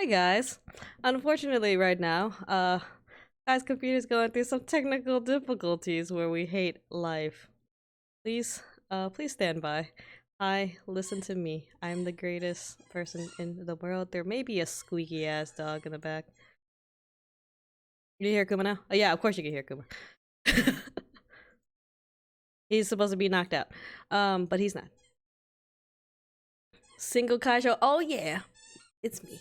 Hi guys. Unfortunately, right now, guys, computer's going through some technical difficulties where we hate life. Please, please stand by. Hi, listen to me. I'm the greatest person in the world. There may be a squeaky ass dog in the back. You hear Kuma now? Oh yeah, of course you can hear Kuma. He's supposed to be knocked out, but he's not. Single Kaijo. Oh yeah, it's me.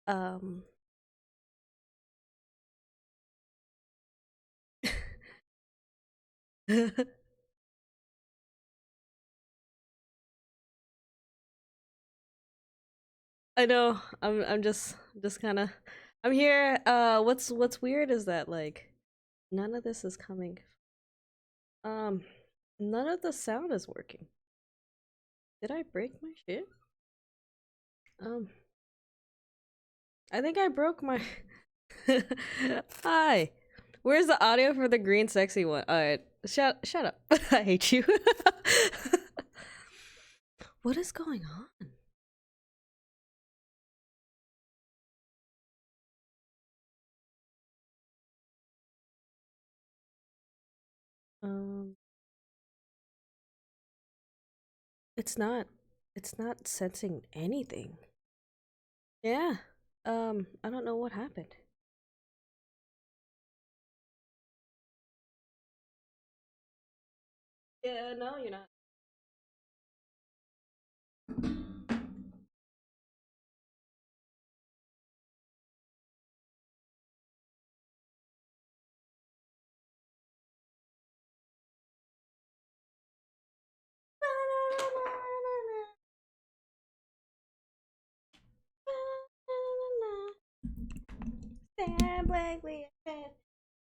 Um. I know. I'm just kind of I'm here. What's weird is that like none of this is coming. Um none of the sound is working. Did I break my shit? Um I think I broke my Hi. Where's the audio for the green sexy one? Alright. Shut up. I hate you. What is going on? Um it's not it's not sensing anything. Yeah. I don't know what happened. Yeah, no, you're not. Stand blankly and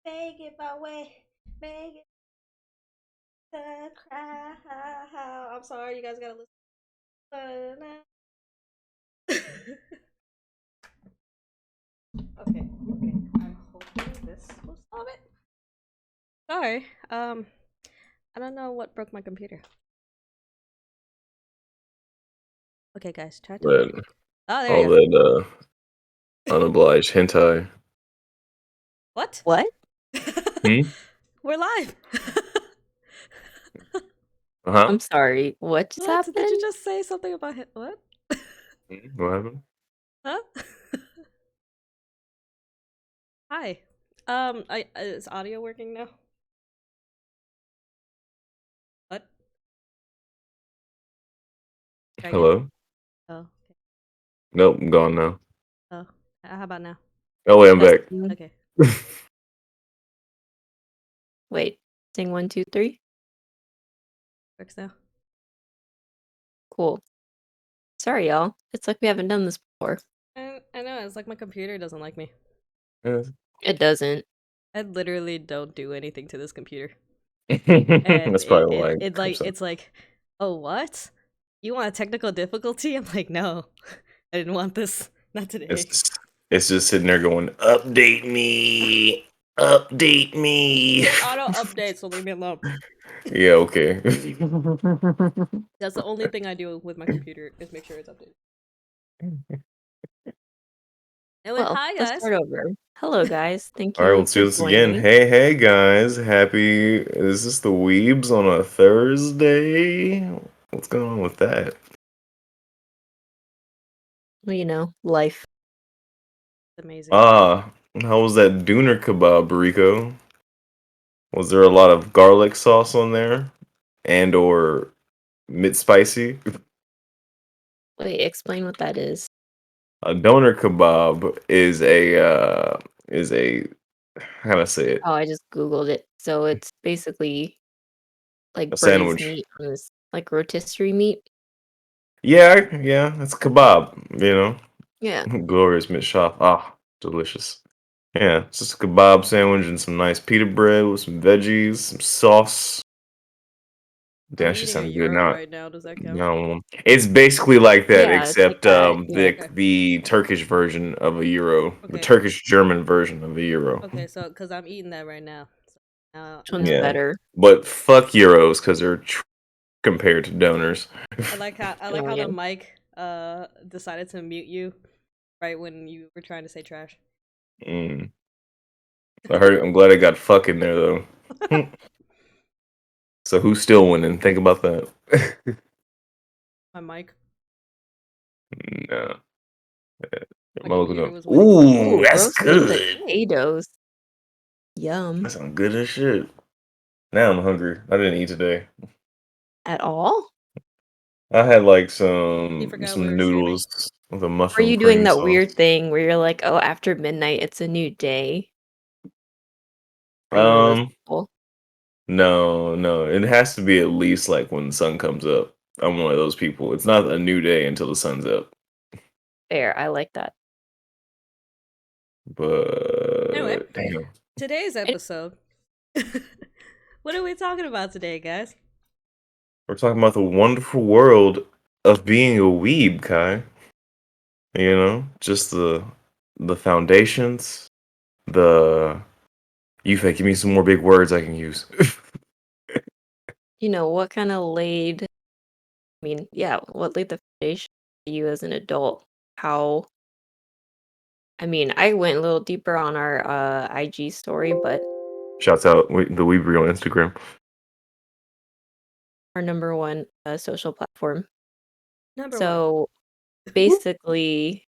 make it my way, make it the cry. I'm sorry, you guys gotta listen. Okay, okay. I'm hoping this will solve it. Sorry. I don't know what broke my computer. Okay, guys, try to That find it. Oh, there all you go. that unobliged hentai. What? What? Hmm? We're live. Uh-huh. I'm sorry. What just What? Did you happened? just say something about it? What? What happened? Huh? Hi. Is audio working now? What? Try again. Hello? Oh, okay. Nope, I'm gone now. Oh, how about now? Oh wait, I'm back. Testing. Okay. Wait. Sing 1, 2, 3. Works now. Cool. Sorry, y'all. It's like we haven't done this before. I know, it's like my computer doesn't like me. Yes. It doesn't. I literally don't do anything to this computer. And That's probably why it comes up. it's like, oh what? You want a technical difficulty? I'm like, no. I didn't want this. Not It's today. just, it's just sitting there going, update me, update me. It auto updates, so leave me alone. Yeah, okay. That's the only thing I do with my computer is make sure it's updated. Anyway, Well, hi let's guys. start over. Hello, guys. Thank All right, you let's do for this joining again. me. Hey guys. Happy, is this the Weebs on a Thursday? What's going on with that? Well, you know, life. It's amazing. Ah, how was that doner kebab, Rico? Was there a lot of garlic sauce on there? And or mid spicy? Wait, explain what that is. A doner kebab is a how can I say it? Oh, I just Googled it. So it's basically A like braised sandwich. meat on this, like rotisserie meat. Yeah, yeah, it's kebab, you know. Yeah. Glorious mid shop. Ah, delicious. Yeah, it's just a kebab sandwich and some nice pita bread with some veggies, some sauce. I'm That should eating a sound good. euro Now, right now. Does that count? no, it's basically like that, Yeah, it's like except that. Yeah. the Turkish version of a euro, the Okay. Turkish German version of a euro. Okay, so because I'm eating that right now. So Which one's now Yeah, better? but fuck euros because they're compared to donors. I like how Oh, the yeah. mic decided to mute you. right when you were trying to say trash. Mm. I'm glad I got fuck in there though. So who's still winning? Think about that. My mic, No. my Am I looking computer up? was winning. Ooh, Ooh, that's roasted good. potatoes. Yum. That sounds good as shit. Now I'm hungry. I didn't eat today. At all? I had like He forgot we some were streaming. noodles with a Were mushroom you doing cream that sauce. weird thing where you're like, oh, after midnight, it's a new day? Are you one of those Um, people? no. It has to be at least like when the sun comes up. I'm one of those people. It's not a new day until the sun's up. Fair. I like that. Anyway, But damn. today's It- episode. What are we talking about today, guys? We're talking about the wonderful world of being a weeb, Kai. You know, just the foundations, the you think give me some more big words I can use. You know, what kind of laid, I mean, yeah, what laid the foundation for you as an adult? How, I mean, I went a little deeper on our IG story, but Shouts out the Weebly on Instagram. our number one social platform. Number one. So basically,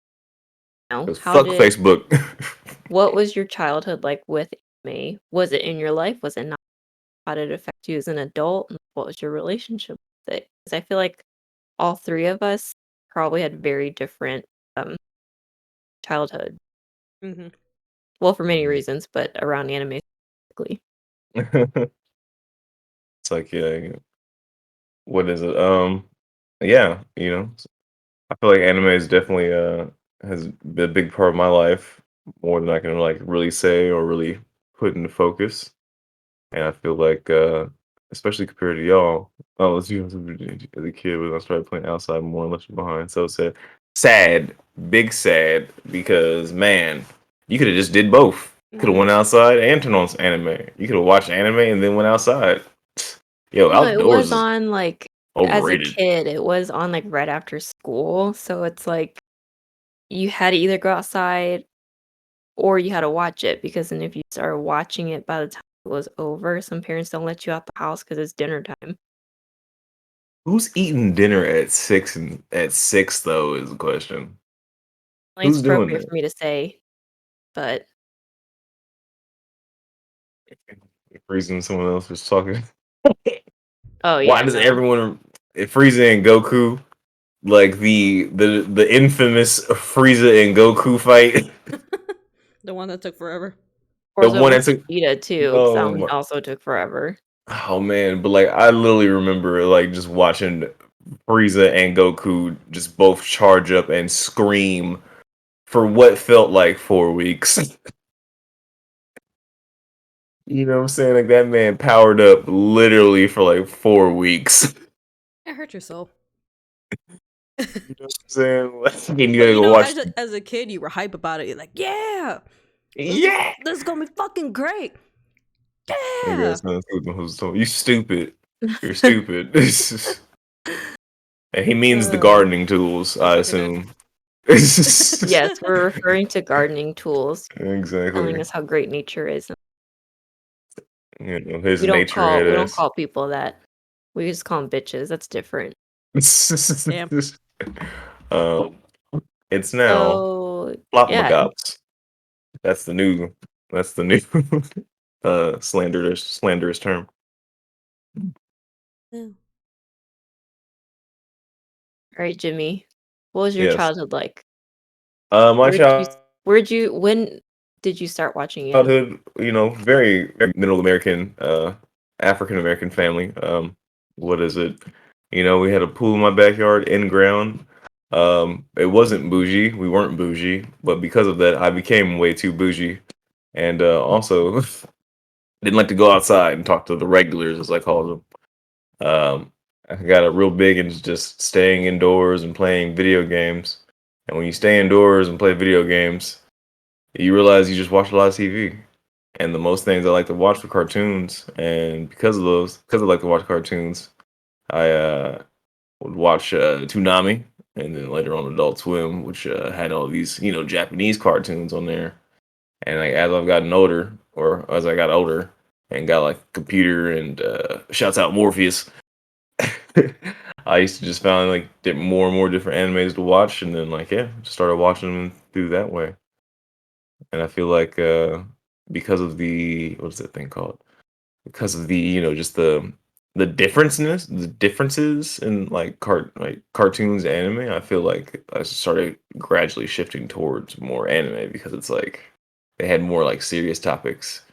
Cause how fuck did, Facebook. what was your childhood like with anime? Was it in your life? Was it not? How did it affect you as an adult? And what was your relationship with it? Because I feel like all three of us probably had very different um childhood. Mm-hmm. Well, for many reasons, but around anime specifically. It's like yeah, what is it? Yeah, you know, I feel like anime is definitely has been a big part of my life more than I can like really say or really put into focus. And I feel like especially compared to y'all, I was as a kid when I started playing outside more and left behind. So sad, big sad because man, you could have just did both. Could have Mm-hmm. went outside and turned on some anime. You could have watched anime and then went outside. Yo, No, it outdoors was is on like as a overrated. kid, it was on like right after school. So it's like you had to either go outside or you had to watch it because then if you started watching it by the time it was over, some parents don't let you out the house because it's dinner time. Who's eating dinner at six and at six though is the question. Like, it's Who's doing appropriate that? for me to say, but Freezing someone else was talking. oh Why yeah, does no. everyone Frieza and Goku like the infamous Frieza and Goku fight? The one that took forever. Or The was it one with that took Vegeta too? Because that oh one my, also took forever. oh man, but like I literally remember like just watching Frieza and Goku just both charge up and scream for what felt like 4 weeks. You know what I'm saying? Like that man powered up literally for like 4 weeks. It hurt your soul. You know what I'm saying? Like, and you But gotta you go know, watch. as a kid, you were hype about it. You're like, yeah, Yeah. this is gonna be fucking great. Nigga, Yeah. son, you stupid. You're stupid. And he means the Uh, gardening tools, I I fucking did. assume. Yes, we're referring to gardening tools, telling Exactly. us how great nature is. You know, his nature head We don't ass. call people that. We just call them bitches. That's different. Damn. um, it's now So yeah, Flopmagops. That's the new. That's the new slanderous term. Yeah. all right, Jimmy. What was your Yes. childhood like? My Where did you when did you start watching anime? childhood, you know, very middle American, African American family. What is it? You know, we had a pool in my backyard, in ground. It wasn't bougie. We weren't bougie, but because of that, I became way too bougie, and also didn't like to go outside and talk to the regulars, as I call them. I got a real big into just staying indoors and playing video games. And when you stay indoors and play video games, you realize you just watch a lot of TV. And the most things I like to watch are cartoons. And because I like to watch cartoons, I would watch Toonami. and then later on Adult Swim, which had all these Japanese cartoons on there. And like as I've gotten older, or as I got older and got like a computer and shouts out Morpheus, I used to just find like more and more different animes to watch, and then like just started watching them through that way. And I feel like because of the what's that thing called? Because of the just the differences in like cartoons and anime, I feel like I started gradually shifting towards more anime because it's like they had more like serious topics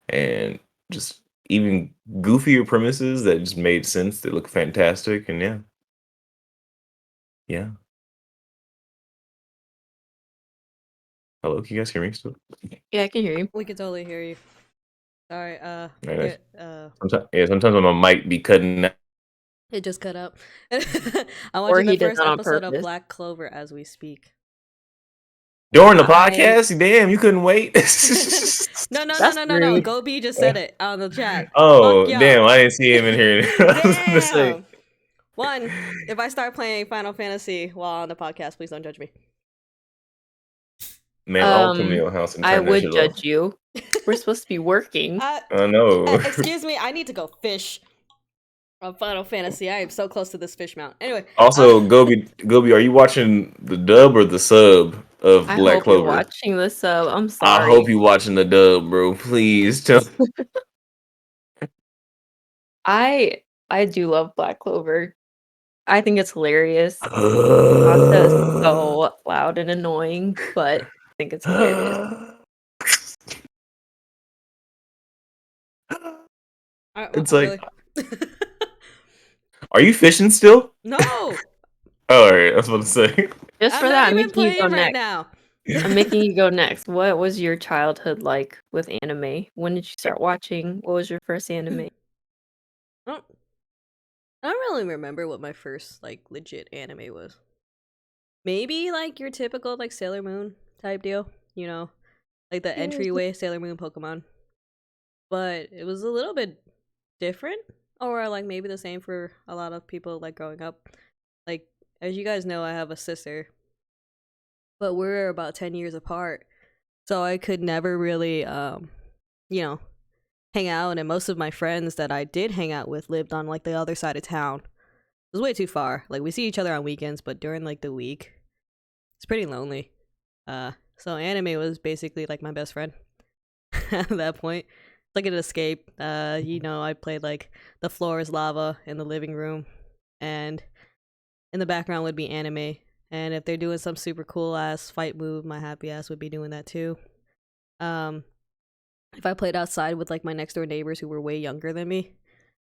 and just even goofier premises that just made sense. They look fantastic, and yeah. Hello, can you guys hear me still? Yeah, I can hear you. We can totally hear you. Sorry, Yeah, yeah, sometimes my mic be cutting out. it just cut out. I'm Or watching the he did first that on episode of purpose. Black Clover as we speak. During the I podcast? Damn, you couldn't wait. No, That's rude. Gobi just said it on the chat. Fuck Oh, y'all. damn, I didn't see him in here. I was gonna say. Damn. One, if I start playing Final Fantasy while on the podcast, please don't judge me. Man, I'll come to your house and I turn that would shit judge off. you. We're supposed to be working. I know. Excuse me, I need to go fish on Final Fantasy. I am so close to this fish mount. Anyway. Also, Gobi, are you watching the dub or the sub of I Black hope you're Clover? watching the sub. I'm I sorry. hope you watching the dub, bro. Please tell. I do love Black Clover. I think it's hilarious. Asta is so loud and annoying, but I think it's hilarious. It's like, are you fishing still? No. Oh, all right, I was about to say. Just for I'm that, not I'm even making you go playing right next. now. I'm making you go next. What was your childhood like with anime? When did you start watching? What was your first anime? I don't really remember what my first like legit anime was. Maybe like your typical like Sailor Moon type deal, you know, like the entryway Sailor Moon Pokemon. But it was a little bit different, or like maybe the same for a lot of people like growing up. Like as you guys know, I have a sister, but we're about 10 years apart, so I could never really you know, hang out, and most of my friends that I did hang out with lived on like the other side of town. It was way too far. Like we see each other on weekends, but during like the week, it's pretty lonely. So anime was basically like my best friend at that point. Like an escape. You know, I played like The Floor is Lava in the living room, and in the background would be anime. And if they're doing some super cool ass fight move, my happy ass would be doing that too. If I played outside with like my next door neighbors who were way younger than me,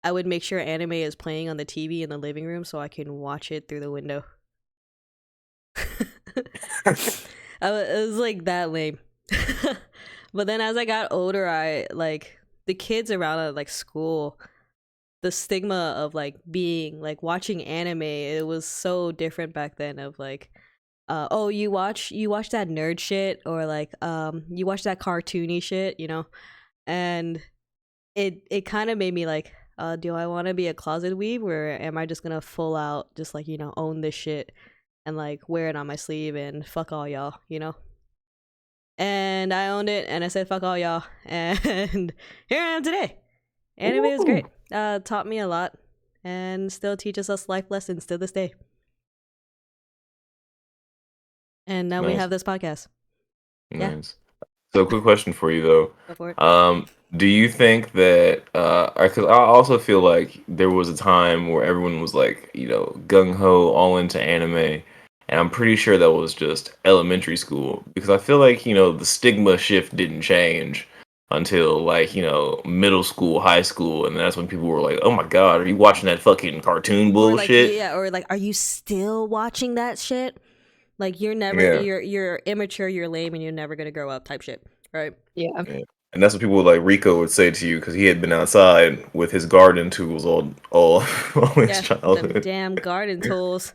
I would make sure anime is playing on the TV in the living room so I can watch it through the window. It was like that lame. But then as I got older, I like the kids around at like school, the stigma of like being like watching anime, it was so different back then of like oh, you watch that nerd shit, or like you watch that cartoony shit, you know. And it kind of made me like, do I want to be a closet weeb, or am I just gonna full out just like, you know, own this shit and like wear it on my sleeve and fuck all y'all, you know? And I owned it, and I said fuck all y'all, and here I am today. Anime is great. Taught me a lot, and still teaches us life lessons to this day. And now we Nice. have this podcast. Yeah. Nice. So, quick question for you though. Go for it. Do you think that because I also feel like there was a time where everyone was like, gung ho all into anime, and I'm pretty sure that was just elementary school, because I feel like the stigma shift didn't change until like middle school, high school, and that's when people were like, oh my god, are you watching that fucking cartoon bullshit? Or like, are you still watching that shit? Like you're never, Yeah. you're immature, you're lame, and you're never gonna grow up type shit, right? Yeah. And that's what people like Rico would say to you, because he had been outside with his garden tools all his Them childhood. damn garden tools.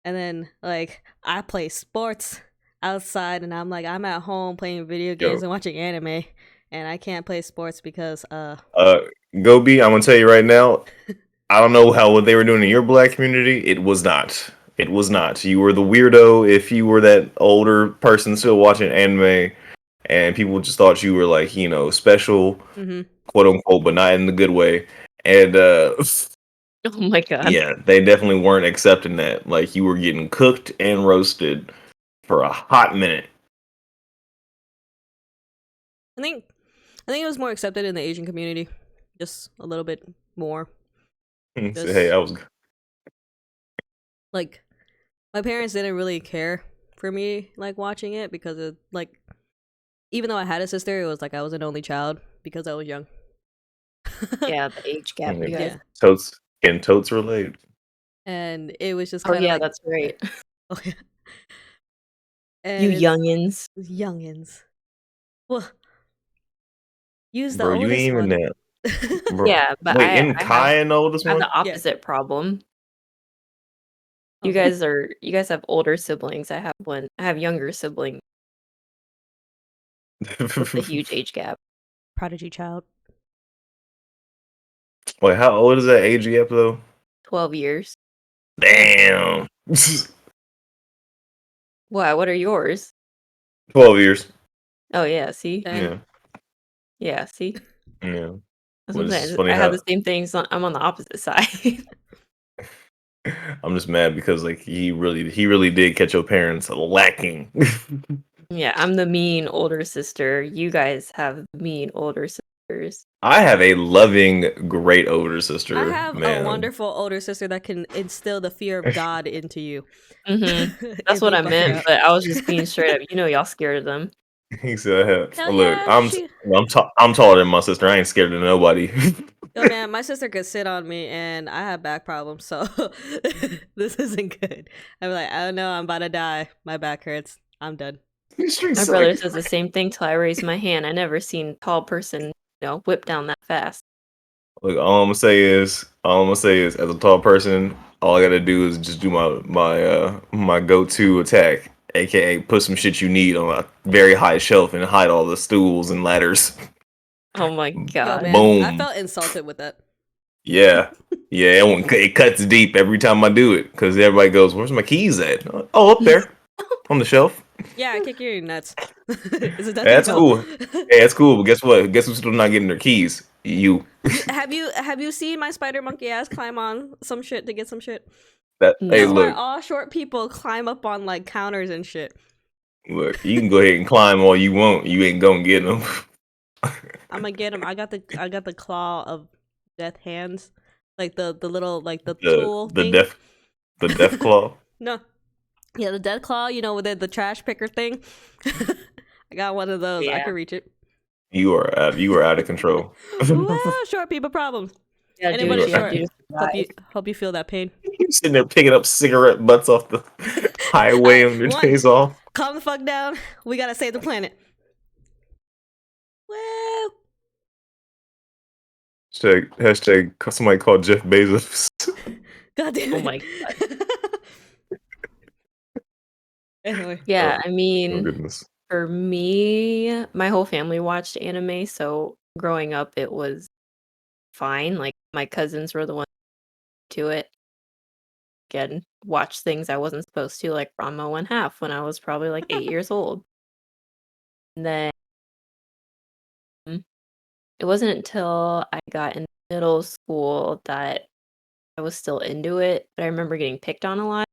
And then like I play sports outside, and I'm like, I'm at home playing video games and watching anime, and I can't play sports because Gobi, I'm gonna tell you right now, I don't know what they were doing in your black community. It was not. it was not. You were the weirdo if you were that older person still watching anime, and people just thought you were like, special, Mm-hmm. quote unquote, but not in the good way. And Oh my god. yeah, they definitely weren't accepting that. Like you were getting cooked and roasted for a hot minute. I think it was more accepted in the Asian community, just a little bit more. So, hey, Just I was like my parents didn't really care for me like watching it because of like even though I had a sister, it was like I was an only child because I was young. Yeah, the age gap, you guys. Yeah, totes can totes relate. and it was just Oh kind of yeah, like that's right. oh yeah, You and it's youngins. youngins. Well, use the Bro, you oldest ain't even one. that. Bro, Yeah, but wait, I in I have Kai and the oldest I have one? the Yeah. opposite problem. You Okay. guys have older siblings. I have younger siblings with a huge age gap. Prodigy child. Wait, how old is that age gap though? 12 years. Damn. What are yours? 12 years. Oh yeah, see? 10. Yeah. Yeah, see? Yeah. That's what I'm Which is saying. funny I have how the same thing, so I'm on the opposite side. I'm just mad because like he really did catch your parents lacking. Yeah, I'm the mean older sister. You guys have mean older sisters. I have a loving, great older I sister, have a man. wonderful older sister that can instill the fear of God into you That's if what you I fuck her meant, up. but I was just being straight up. You know, y'all scared of them. He said, Hell "Look, yeah, I'm taller than my sister. I ain't scared of nobody." yo man, my sister could sit on me and I have back problems, so this isn't good. I'm like, I don't know, I'm about to die. My back hurts. I'm done. Street My brother sick. says the same thing till I raise my hand. I never seen a tall person, whip down that fast. Look, all I'm gonna say is, as a tall person, all I gotta do is just do my go-to attack, aka put some shit you need on a very high shelf and hide all the stools and ladders. Oh my Yo god. man, I Boom. felt insulted with that. Yeah, yeah. It cuts deep every time I do it because everybody goes, "Where's my keys at?" Oh, up there on the shelf. Yeah, I kick your nuts. Is it time to That's go? cool. Hey, that's cool. But guess what? Guess who's still not getting their keys? You. You have you seen my spider monkey ass climb on some shit to get some shit? That. Hey, That's No. why look. all short people climb up on like counters and shit. Look, you can go ahead and climb all you want. You ain't gonna get them. I'm gonna get him. I got the claw of death hands, like the little like the the tool the thing. death the death claw. No, yeah, the death claw. You know, with the trash picker thing. I got one of those. I Yeah. can reach it. You are out of control. Wow, short people problems. You gotta do Anybody what You you gotta are do short? to Hope you survive. hope you feel that pain. sitting there picking up cigarette butts off the highway Alright, on your one, days off. calm the fuck down. We gotta save the planet. Well, Hashtag somebody called Jeff Bezos. god damn Oh it. my god. Anyway, Yeah, I Oh mean, goodness. for me, my whole family watched anime, so growing up it was fine. Like my cousins were the ones to it. Again, watch things I wasn't supposed to, like Ranma One Half when I was probably like 8 years old. And then it wasn't until I got in middle school that I was still into it, but I remember getting picked on a lot.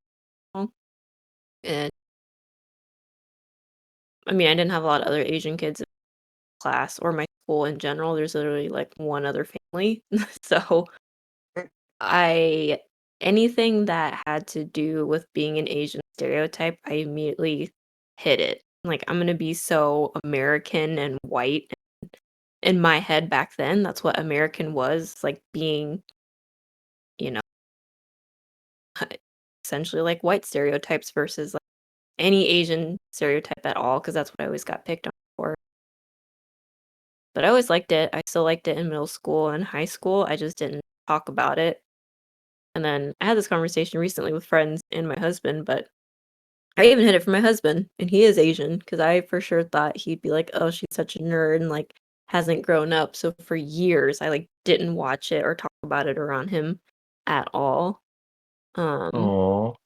And I mean, I didn't have a lot of other Asian kids in class or my school in general. There's literally like one other family. So I anything that had to do with being an Asian stereotype, I immediately hit it. Like I'm gonna be so American and white. In my head back then, that's what American was, like being, you know, essentially like white stereotypes versus like any Asian stereotype at all, because that's what I always got picked on for. But I always liked it. I still liked it in middle school and high school. I just didn't talk about it. And then I had this conversation recently with friends and my husband, but I even hid it from my husband, and he is Asian because I for sure thought he'd be like, "Oh, she's such a nerd and like hasn't grown up." So for years, I like didn't watch it or talk about it around him at all. Um, Oh.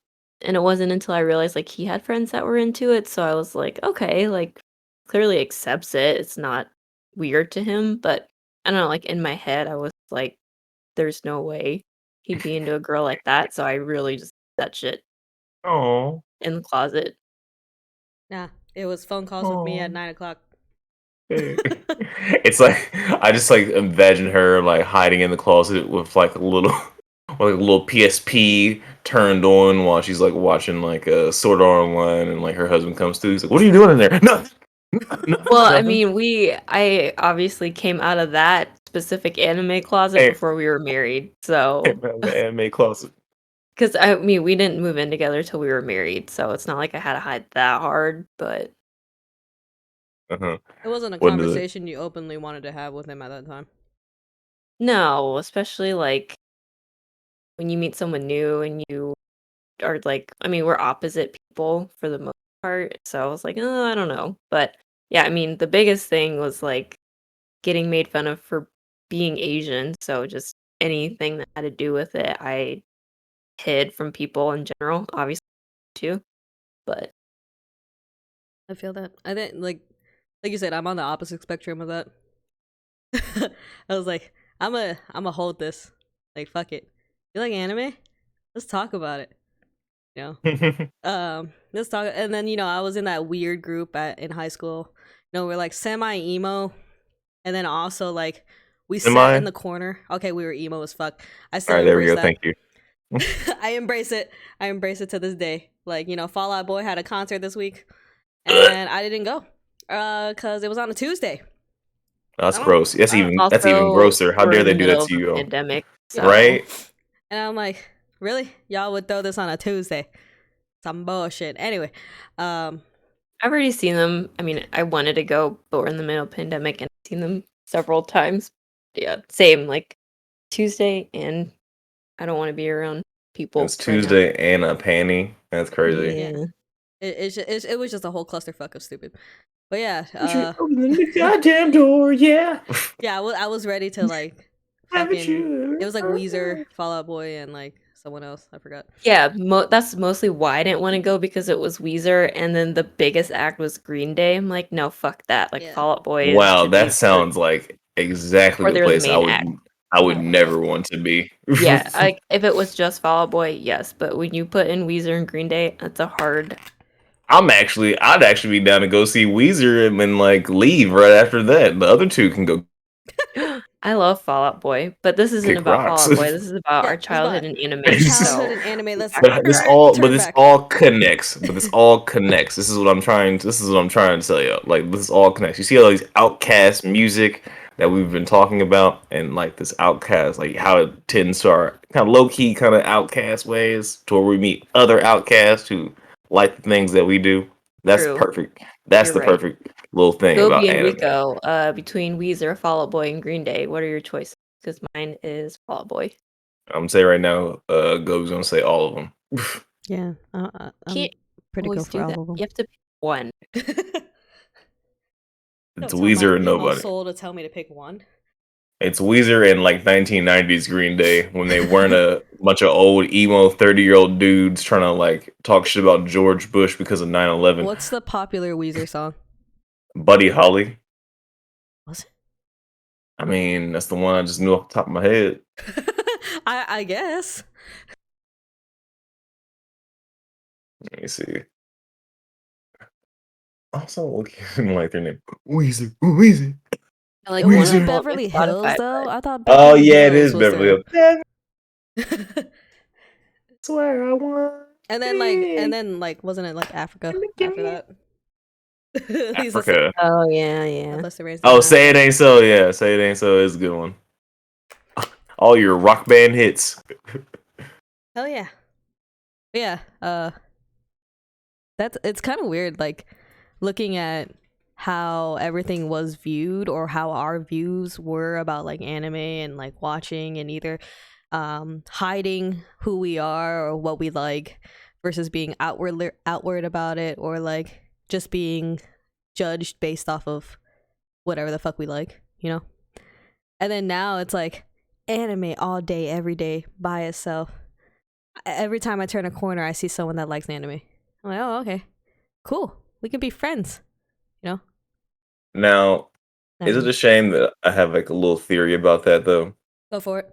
And it wasn't until I realized, like, he had friends that were into it, so I was like, "Okay," like, clearly accepts it, it's not weird to him, but I don't know, like, in my head, I was like, "There's no way he'd be into a girl like that," so I really just that shit Oh, in the closet. Nah, it was phone calls with me at oh. 9 o'clock. It's like I just like imagine her like hiding in the closet with like a little with a little PSP turned on while she's like watching like a Sword Art Online, and like her husband comes through. He's like, "What are you doing in there?" Nothing. Well, Nothing. I Nothing. mean, I obviously came out of that specific anime closet Hey, before we were married, hey so man, the anime closet. because I mean, we didn't move in together till we were married, so it's not like I had to hide that hard, but Uh-huh. It wasn't a What is it? conversation you openly wanted to have with him at that time. no, especially, like, when you meet someone new and you are, like I mean, we're opposite people for the most part, so I was like, "Oh, I don't know," but, yeah, I mean, the biggest thing was, like, getting made fun of for being Asian, so just anything that had to do with it, I hid from people in general, obviously, too, but I feel that. I think like you said, I'm on the opposite spectrum of that. I was like, I'm a hold this. Like fuck it. You like anime? Let's talk about it. You know. Let's talk. And then I was in that weird group in high school. We're like semi emo, and then also like we Am sat in I? the corner. Okay, we were emo as fuck. I All still right, there we embrace go. that. Thank you. I embrace it. I embrace it to this day. Like Fall Out Boy had a concert this week, and I didn't go, cause it was on a Tuesday. That's I don't. gross. That's I don't. even also, grosser. How we're dare in the they do that middle of to a you, all? pandemic, Yeah. so Right? And I'm like, really? Y'all would throw this on a Tuesday? Some bullshit. Anyway, um, I've already seen them. I mean, I wanted to go, but we're in the middle of pandemic and I've seen them several times. Yeah, same, like, Tuesday, and I don't wanna be around It's people right now. Tuesday and a panty. That's crazy. yeah, Yeah. it was just a whole clusterfuck of stupid. But yeah, Would you open the goddamn door? Yeah. yeah, I was ready to like Haven't fucking. It you was like ever Weezer, heard? Fall Out Boy, and like someone else. I forgot. Yeah, that's mostly why I didn't wanna go because it was Weezer, and then the biggest act was Green Day. I'm like, "No, fuck that." Like, Yeah. Fall Out Boy Wow, should that be the sounds like exactly or the they're the place main act. I would Oh my god. never want to be. Yeah, I if it was just Fall Out Boy, yes, but when you put in Weezer and Green Day, that's a hard I'd actually be down to go see Weezer and like leave right after that. The other two can go I love Fall Out Boy, but this isn't kick about Fall rocks. Out Boy, this is about Yeah, our it's childhood about in anime, childhood so and anime. Let's back to that. But turn this back. all connects. But this all connects. This is what I'm trying to tell you. Like this all connects. You see all these outcast music that we've been talking about, and like this outcast, like how it tends to our kind of low key kind of outcast ways to where we meet other outcasts wwho like the things that we do. That's True, perfect. That's you're the right. perfect little thing Gobi about and anime. Rico, between Weezer, Fall Out Boy, and Green Day, what are your choices? Because mine is Fall Out Boy. I'm gonna say right now, Go's gonna say all of them. Yeah, I'm Can't pretty go always for do all that. of them. You have to pick one. It's Don't tell my Weezer or emo nobody. soul to tell me to pick one. It's Weezer in like 1990s Green Day when they weren't a bunch of old emo 30-year-old dudes trying to like talk shit about George Bush because of 9/11. What's the popular Weezer song? Buddy Holly. Was it? I mean, that's the one I just knew off the top of my head. I guess. Let me see. Also looking like their name. Weezer. Weezer. I like one Wasn't of them it Weezer. pull up my Beverly Hills Spotify, though? but I thought Oh Beverly yeah, it Hills is was Beverly their. Hills. That's and where I want to be. then like wasn't it like Africa Give after me that? He's just Africa. oh, yeah, yeah. Busta Rhymes did Oh, not. say it ain't so. Yeah, say it ain't so is a good one. All your rock band hits. Hell yeah. But yeah, it's kind of weird like looking at how everything was viewed or how our views were about like anime and like watching and either hiding who we are or what we like versus being outward about it or like just being judged based off of whatever the fuck we like. And then now it's like anime all day every day by itself. Every time I turn a corner, I see someone that likes anime. I'm like, oh, okay, cool. We can be friends. You know. Now, is it And a shame that I have like a little theory about that though? go for it.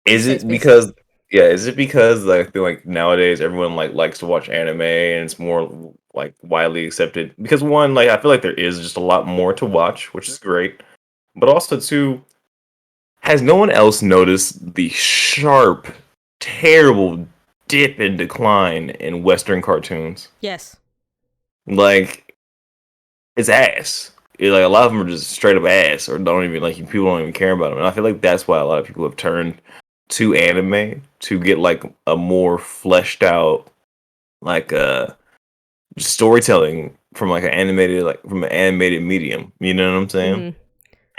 It's a Is safe it space. because yeah, is it because like I feel like nowadays everyone like likes to watch anime and it's more like widely accepted? Because one, like I feel like there is just a lot more to watch, which is great. But also two, has no one else noticed the sharp, terrible dip and decline in Western cartoons? Yes. Like it's ass. Like a lot of them are just straight up ass, or don't even like people don't even care about them. And I feel like that's why a lot of people have turned to anime to get like a more fleshed out like storytelling from like an animated from an animated medium. You know what I'm saying? Hmm.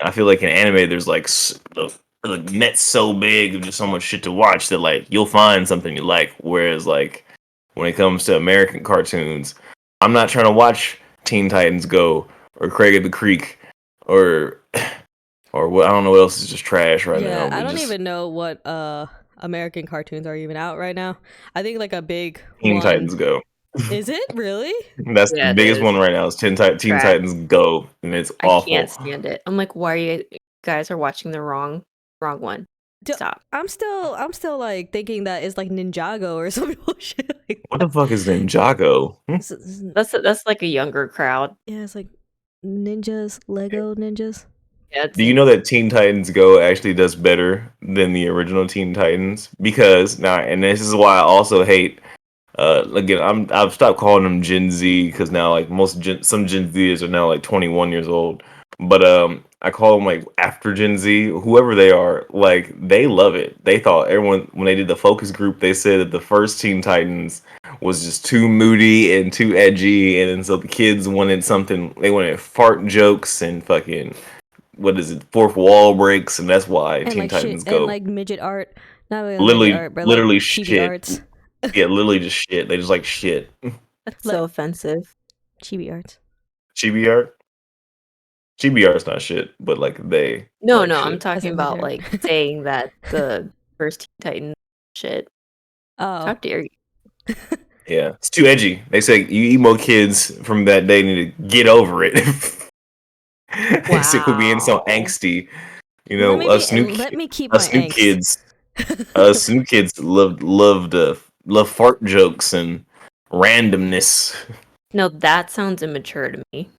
I feel like in anime there's like the net's so big of just so much shit to watch that like you'll find something you like. Whereas like when it comes to American cartoons, I'm not trying to watch Teen Titans Go or Craig of the Creek or or what I don't know what else is just trash right Yeah, now, I but don't just even know what American cartoons are even out right now. I think like a big Teen one. Titans Go. Is it really? That's the Yeah, it biggest is. one right now. Is Teen Trash. Titans Go, and it's I can't awful. stand it. I'm like, why are you guys are watching the wrong one? D- Stop. I'm still like thinking that it's like Ninjago or some bullshit like What the that. fuck is Ninjago? That's like a younger crowd. Yeah, it's like ninjas, Lego ninjas. Yeah, Do you know that Teen Titans Go actually does better than the original Teen Titans? Because now, and this is why I also hate. Again, I've stopped calling them Gen Z because now like some Gen Zers are now like 21 years old. But I call them like after Gen Z, whoever they are. Like they love it. They thought everyone when they did the focus group, they said that the first Teen Titans was just too moody and too edgy, and then so the kids wanted something. They wanted fart jokes and fucking what is it, fourth wall breaks, and that's why And Teen like shit Titans and Go. like midget art. Not really midget Literally, art, but like literally chibi shit. arts. Yeah, literally just shit. They just like shit. that's Like so offensive. chibi arts. Chibi art. Chibi art's not shit, but like they No, like no, I'm shit. As talking in midget about art. like saying that the first Teen Titan shit. How Oh. dare you? Yeah, it's too edgy. They say you emo kids from that day need to get over it. They say quit being so Wow. angsty. You Let know, me be and let me keep my us new angst. kids, us new kids love fart jokes and randomness. No, that sounds immature to me.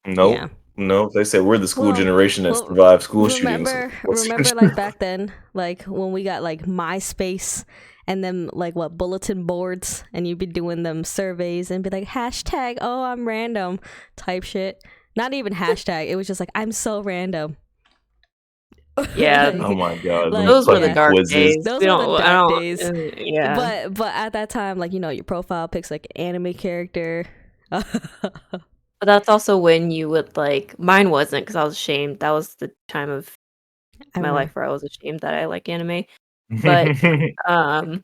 Yeah. Nope. No, they say we're the school Well, generation that well, survived school shootings. remember, What's remember, like back then, like when we got like MySpace, and then like what bulletin boards, and you'd be doing them surveys and be like hashtag, oh I'm random, type shit. Not even hashtag. It was just like I'm so random. Yeah, oh my god, them those were the fucking Yeah, dark quizzes. days. those We were the don't. I dark don't. days. Yeah. But at that time, like your profile pics like an anime character. But that's also when you would like. Mine wasn't because I was ashamed. That was the time of I my remember. life where I was ashamed that I like anime. But um,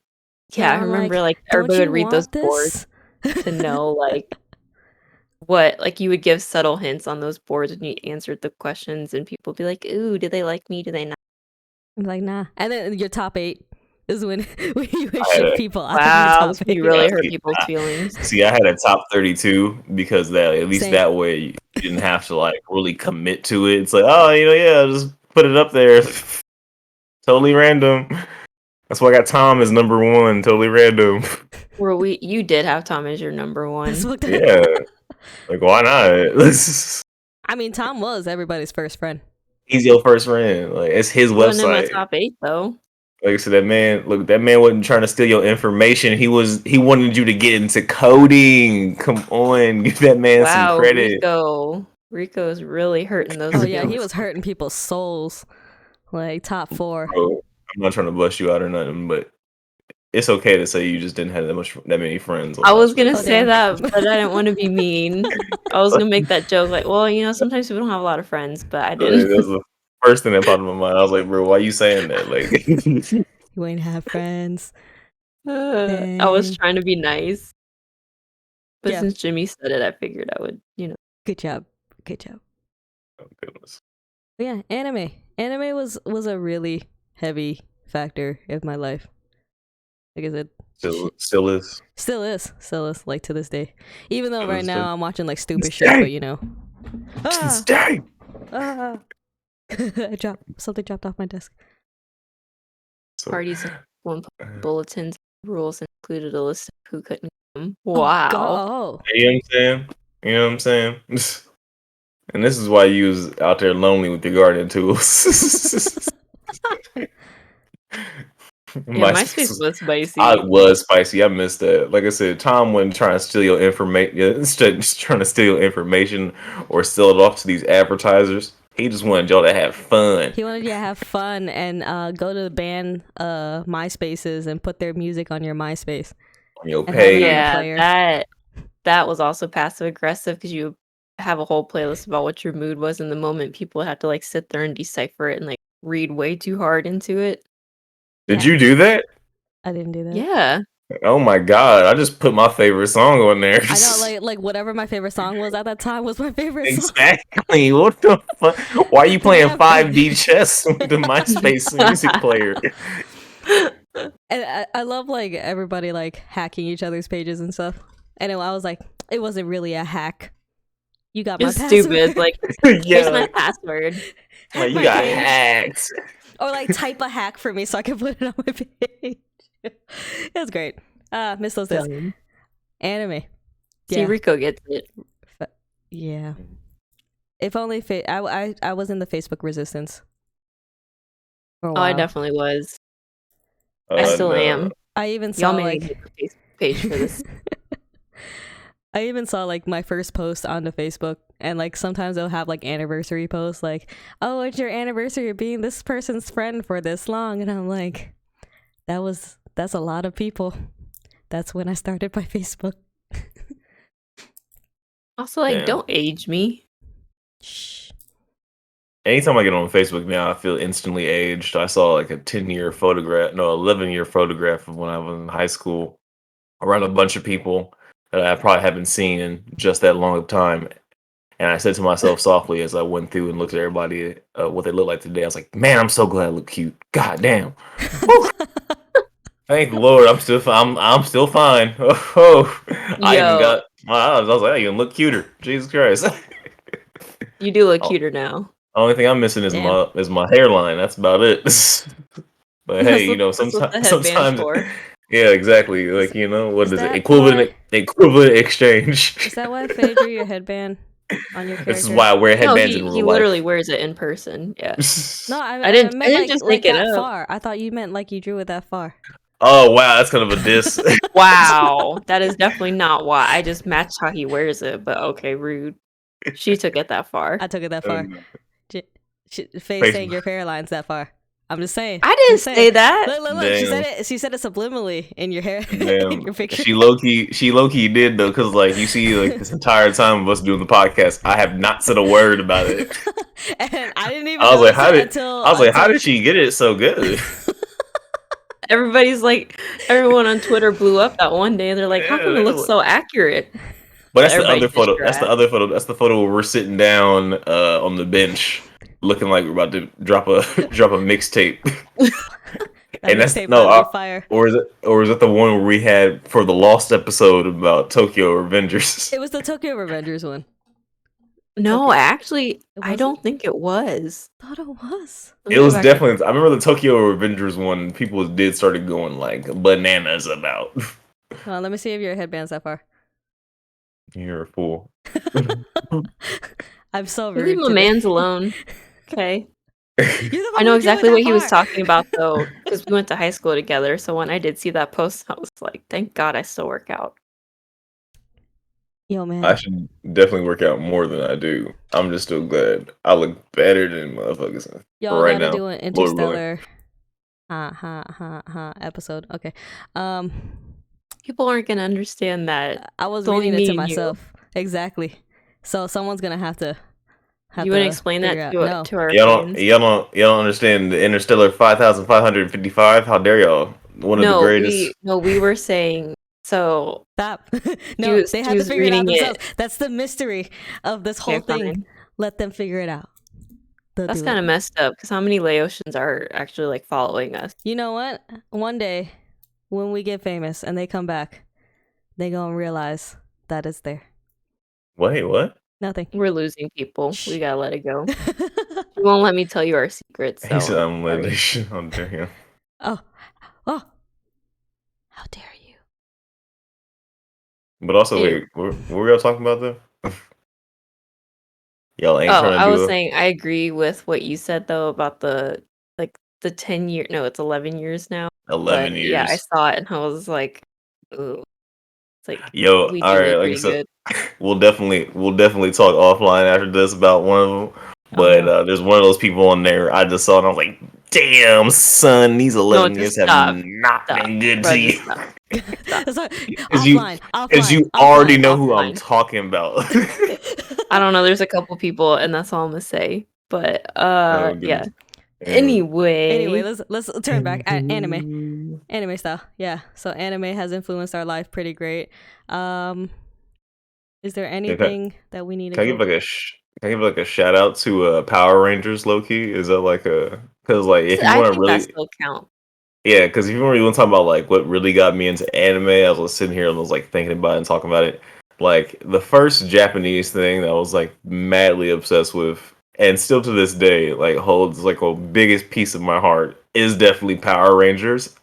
yeah, I Yeah, I'm remember like, like don't everybody you would read those want boards this? to know like what like you would give subtle hints on those boards when you answered the questions, and people would be like, "Ooh, do they like me? Do they not?" I'm like, nah. And then your top 8 is when when you would I had ship a, people out of your Wow, top this would 8. yeah, really hurt people's I, feelings. see, I had a top 32 because that at least Same. that way you didn't have to like really commit to it. It's like, oh, yeah, just put it up there. Totally random. That's why I got Tom as number one. Totally random. Where you did have Tom as your number That's one. what Yeah, like why not? I mean, Tom was everybody's first friend. He's your first friend. Like it's his He wasn't in my website. top 8 though. Like I said, that man wasn't trying to steal your information. He wanted you to get into coding. Come on, give that man some Wow, credit. Rico. Rico's really hurting those Oh yeah, he feelings. was hurting people's souls. Like top 4. Bro, I'm not trying to bust you out or nothing, but it's okay to say you just didn't have that many friends on I was gonna Oh MySpace. say damn. that, but I didn't want to be mean. I was gonna make that joke, like, well, sometimes people don't have a lot of friends, but I That didn't. was the first thing that popped in my mind. I was like, bro, why you saying that? Like, You ain't have friends. I was Dang. trying to be nice, but Yeah. since Jimmy said it, I figured I would. Good job. Good job. oh, goodness. But yeah, anime. Anime was a really heavy factor in my life. Like I said, Still is. still is like to this day. Even though To right this now day. I'm watching like stupid This shit, day. but you know. To this Ah, day. ah. Something dropped off my desk. So, Parties and one bulletins rules included a list of who couldn't come. Oh, Wow. God. you know what I'm saying? You know what I'm saying? And this is why you was out there lonely with your gardening tools. Yeah, MySpace was spicy. I was spicy. I missed that. Like I said, Tom wasn't trying to steal your information. Just trying to steal your information or sell it off to these advertisers. He just wanted y'all to have fun. He wanted you to have fun and go to the band MySpaces and put their music on your MySpace. On your And have it on page. a Yeah, player. that was also passive aggressive because you have a whole playlist about what your mood was in the moment. People had to like sit there and decipher it and like read way too hard into it. Did Yeah. you do that? I didn't do that. Yeah. Oh my god! I just put my favorite song on there. I know, like whatever my favorite song was at that time was my favorite song. Exactly. What the fuck? Why are you playing Yeah. 5D chess with the MySpace music player? And I love like everybody like hacking each other's pages and stuff. And I was like, it wasn't really a hack. You got my It's password. stupid. Like, Yeah, here's my password. like you my got page. hacked. Or like type a hack for me so I can put it on my page. It was great. Miss those days. Dumb. Anime. See, Yeah. Rico gets it. Yeah. If only I was in the Facebook resistance. For a Oh, while. I definitely was. I still No. am. I even saw Y'all made like me make a Facebook page for this. I even saw like my first post onto Facebook, and like sometimes they'll have like anniversary posts like, oh, it's your anniversary of being this person's friend for this long, and I'm like, that's a lot of people. That's when I started my Facebook. Also, like, Damn. don't age me. Shh. Anytime I get on Facebook now, I feel instantly aged. I saw like a 10-year photograph, no, 11-year photograph of when I was in high school around a bunch of people that I probably haven't seen in just that long of time. And I said to myself softly as I went through and looked at everybody, what they look like today. I was like, man, I'm so glad I look cute. God damn. Thank the Lord, I'm still fine. I'm still fine. Oh, I even Yo. got my eyes. I was like, I even look cuter. Jesus Christ. You do look Oh. cuter now. Only thing I'm missing is Damn. my hairline. That's about it. But hey, you know, That's what the headband's sometimes, for. yeah, exactly. Like, you know, what Is is it? that Equivalent exchange. Is that why Faye drew your headband on your character? This is why I wear No, headbands he in real he life. literally wears it in person. Yeah. No, I didn't meant like, just like make it that up. far. I thought you meant like you drew it that far. Oh wow, that's kind of a diss. Wow, that is definitely not why. I just matched how he wears it, but okay, rude. She took it that far. I took it that far. Faye Facebook. saying your hairline's that far. I'm just saying. I didn't Just saying. say that. Look. She said Damn. it. She said it subliminally in your hair, in Damn. your picture. She low key did though, because like you see, like this entire time of us doing the podcast, I have not said a word about it. And I didn't even. I was like, until how did she get it so good? Everybody's like, everyone on Twitter blew up that one day, and they're like, "How come Yeah, it looks so accurate?" But that's the Everybody other photo. just That's the trash. other photo. That's the photo where we're sitting down on the bench, looking like we're about to drop a mixtape. That And that's mixtape no, about to be fire. or is it the one where we had for the lost episode about Tokyo Revengers? It was the Tokyo Revengers one. No, Okay. actually, It I wasn't? don't think it was. Thought it was. Let me It go was back. definitely. I remember the Tokyo Revengers one. People did started going like bananas about. Hold on, let me see if your headband's that far. You're a fool. I'm so You rude. leave my today. man's alone. Okay. You're the one I know who drew it exactly that what he was far. talking about though, because we went to high school together. So when I did see that post, I was like, "Thank God I still work out." Yo, man. I should definitely work out more than I do. I'm just still glad I look better than motherfuckers. Y'all for right gotta now, do an Lord willing. interstellar episode. Okay. People aren't gonna understand that. I was It's only reading it to me and you. myself. Exactly. So someone's gonna have to You want to explain that figure out. to our Y'all fans? don't understand the Interstellar 5555. How dare y'all? One of the greatest. we were saying so. Stop. No, was- they she have to was figure it out reading it. themselves. That's the mystery of this whole Okay, thing. fine. Let them figure it out. They'll That's do kind it. of messed up because how many Laotians are actually like following us? You know what? One day when we get famous and they come back, they gonna realize that it's there. Wait, what? Nothing. We're losing people. Shh. We gotta let it go. You won't let me tell you our secrets, He said, so "I'm sorry. letting on there." Yeah. Oh, oh! How dare you? But also, Anyway. wait, what were y'all talking about though? Y'all ain't Oh, trying I to was do saying I agree with what you said though about the like the 10 year no, it's 11 years now. 11 But yeah, I years. saw it and I was like, ooh, it's like Yo, we all do right, it like I pretty said, good. we'll definitely talk offline after this about one of them. Oh But no. there's one of those people on there I just saw and I was like, damn, son, these No, 11 just years have stop. not Stop. been good Bro, to just you. stop. Stop. It's like, Because you, offline, because offline, you already offline. know who I'm Offline. talking about. I don't know, there's a couple people and that's all I'm gonna say. But Oh, yeah. goodness. Anyway. Anyway, Anyway, let's turn back at anime. Anywho. Anime style. Yeah. So anime has influenced our life pretty great. Um, is there Yeah, anything that we need to can I give go? like can I give like a shout out to Power Rangers low key? Is that like a because like if you I want to think that really still counts. yeah, because if you really want to talk about like what really got me into anime, I was sitting here and was like thinking about it and talking about it. Like the first Japanese thing that I was like madly obsessed with, and still to this day, like holds like a biggest piece of my heart is definitely Power Rangers.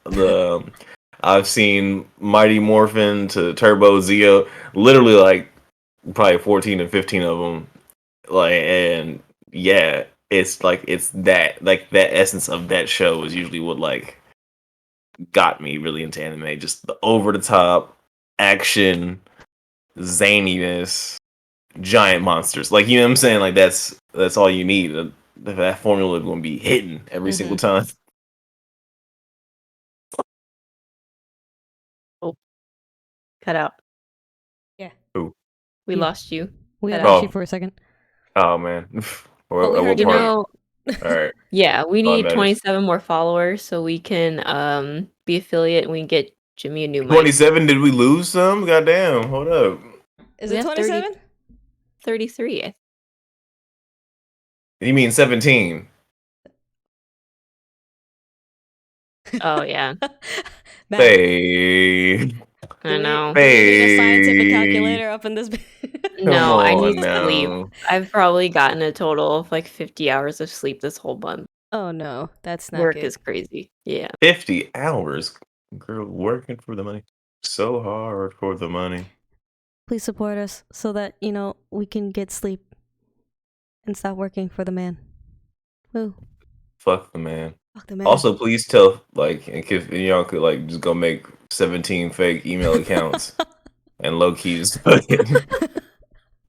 I've seen Mighty Morphin to Turbo Zeo, literally like probably 14 and 15 of them. Like and yeah, it's like it's that like that essence of that show is usually what like got me really into anime. Just the over the top action, zaniness, giant monsters. Like you know what I'm saying? Like that's all you need. That formula is going to be hitting every single time. Oh, cut out. Yeah. Ooh. We Yeah. lost you. We Cut lost out. you Oh, for a second. oh man. But we At heard what you You part? now. know, All right, yeah, we all that need matters. 27 more followers so we can be affiliate and we can get Jimmy a new mic. 27. Did we lose some? Goddamn. Hold up. Is We it have 27? 33. You mean 17? Oh yeah, Math. Hey, I know. Do we need a scientific hey. calculator up in this? Come No, I on need sleep. now. I've probably gotten a total of like 50 hours of sleep this whole month. Oh no, that's not Work good. is crazy. Yeah. 50 hours. Girl, working for the money. So hard for the money. Please support us so that, we can get sleep and stop working for the man. Woo. Fuck the man. Fuck the man. Also, please tell, like, if y'all could, like, just go make 17 fake email accounts and low keys.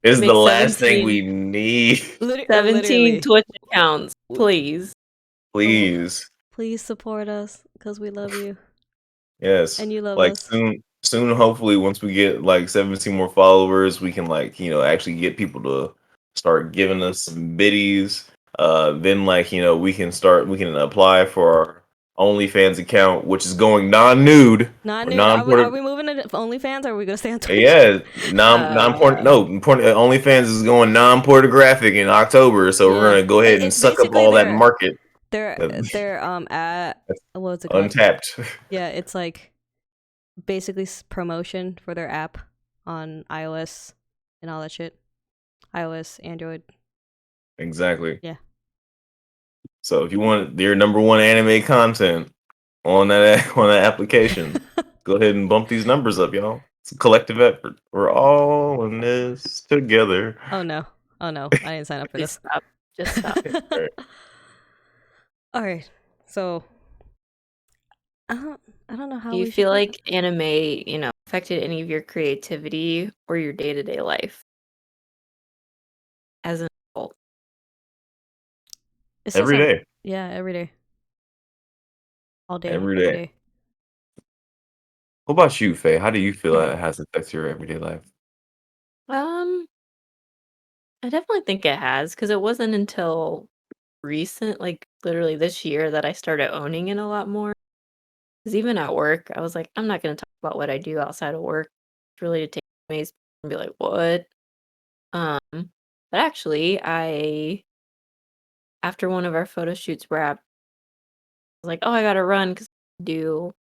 This is the Make last thing 17, we need. 17 Literally. Twitch accounts, please. Oh, Please. please support us because we love you Yes. and you love Like us. soon hopefully once we get like 17 more followers, we can like, actually get people to start giving us some biddies. Then like, we can apply for our OnlyFans account, which is going non-nude Not or nude. Are non-porn. we moving to OnlyFans or are we gonna stay on Twitch? Yeah, non-porn. Uh, No, OnlyFans is going non-pornographic in October, so we're Yeah. gonna go ahead and It's suck up basically all that market they're that's they're at what's it called? untapped. Yeah, it's like basically promotion for their app on iOS and all that shit. iOS, Android. Exactly. Yeah. So if you want your number one anime content on that on that application, go ahead and bump these numbers up, y'all. It's a collective effort. We're all in this together. Oh no. Oh no. I didn't sign up for please this. stop. Just stop. All right. All right. So I don't know how Do you we should feel go. like anime, affected any of your creativity or your day-to-day life as an adult? It's still Every some day. yeah, every day. All day, Every every day. day. What about you, Faye? How do you feel that it has affected your everyday life? Um, I definitely think it has because it wasn't until recent, like literally this year, that I started owning it a lot more. Because even at work, I was like, I'm not going to talk about what I do outside of work. It's really to take maze and be like, what? Um, but actually, after one of our photo shoots wrapped, I was like, oh, I got to run because do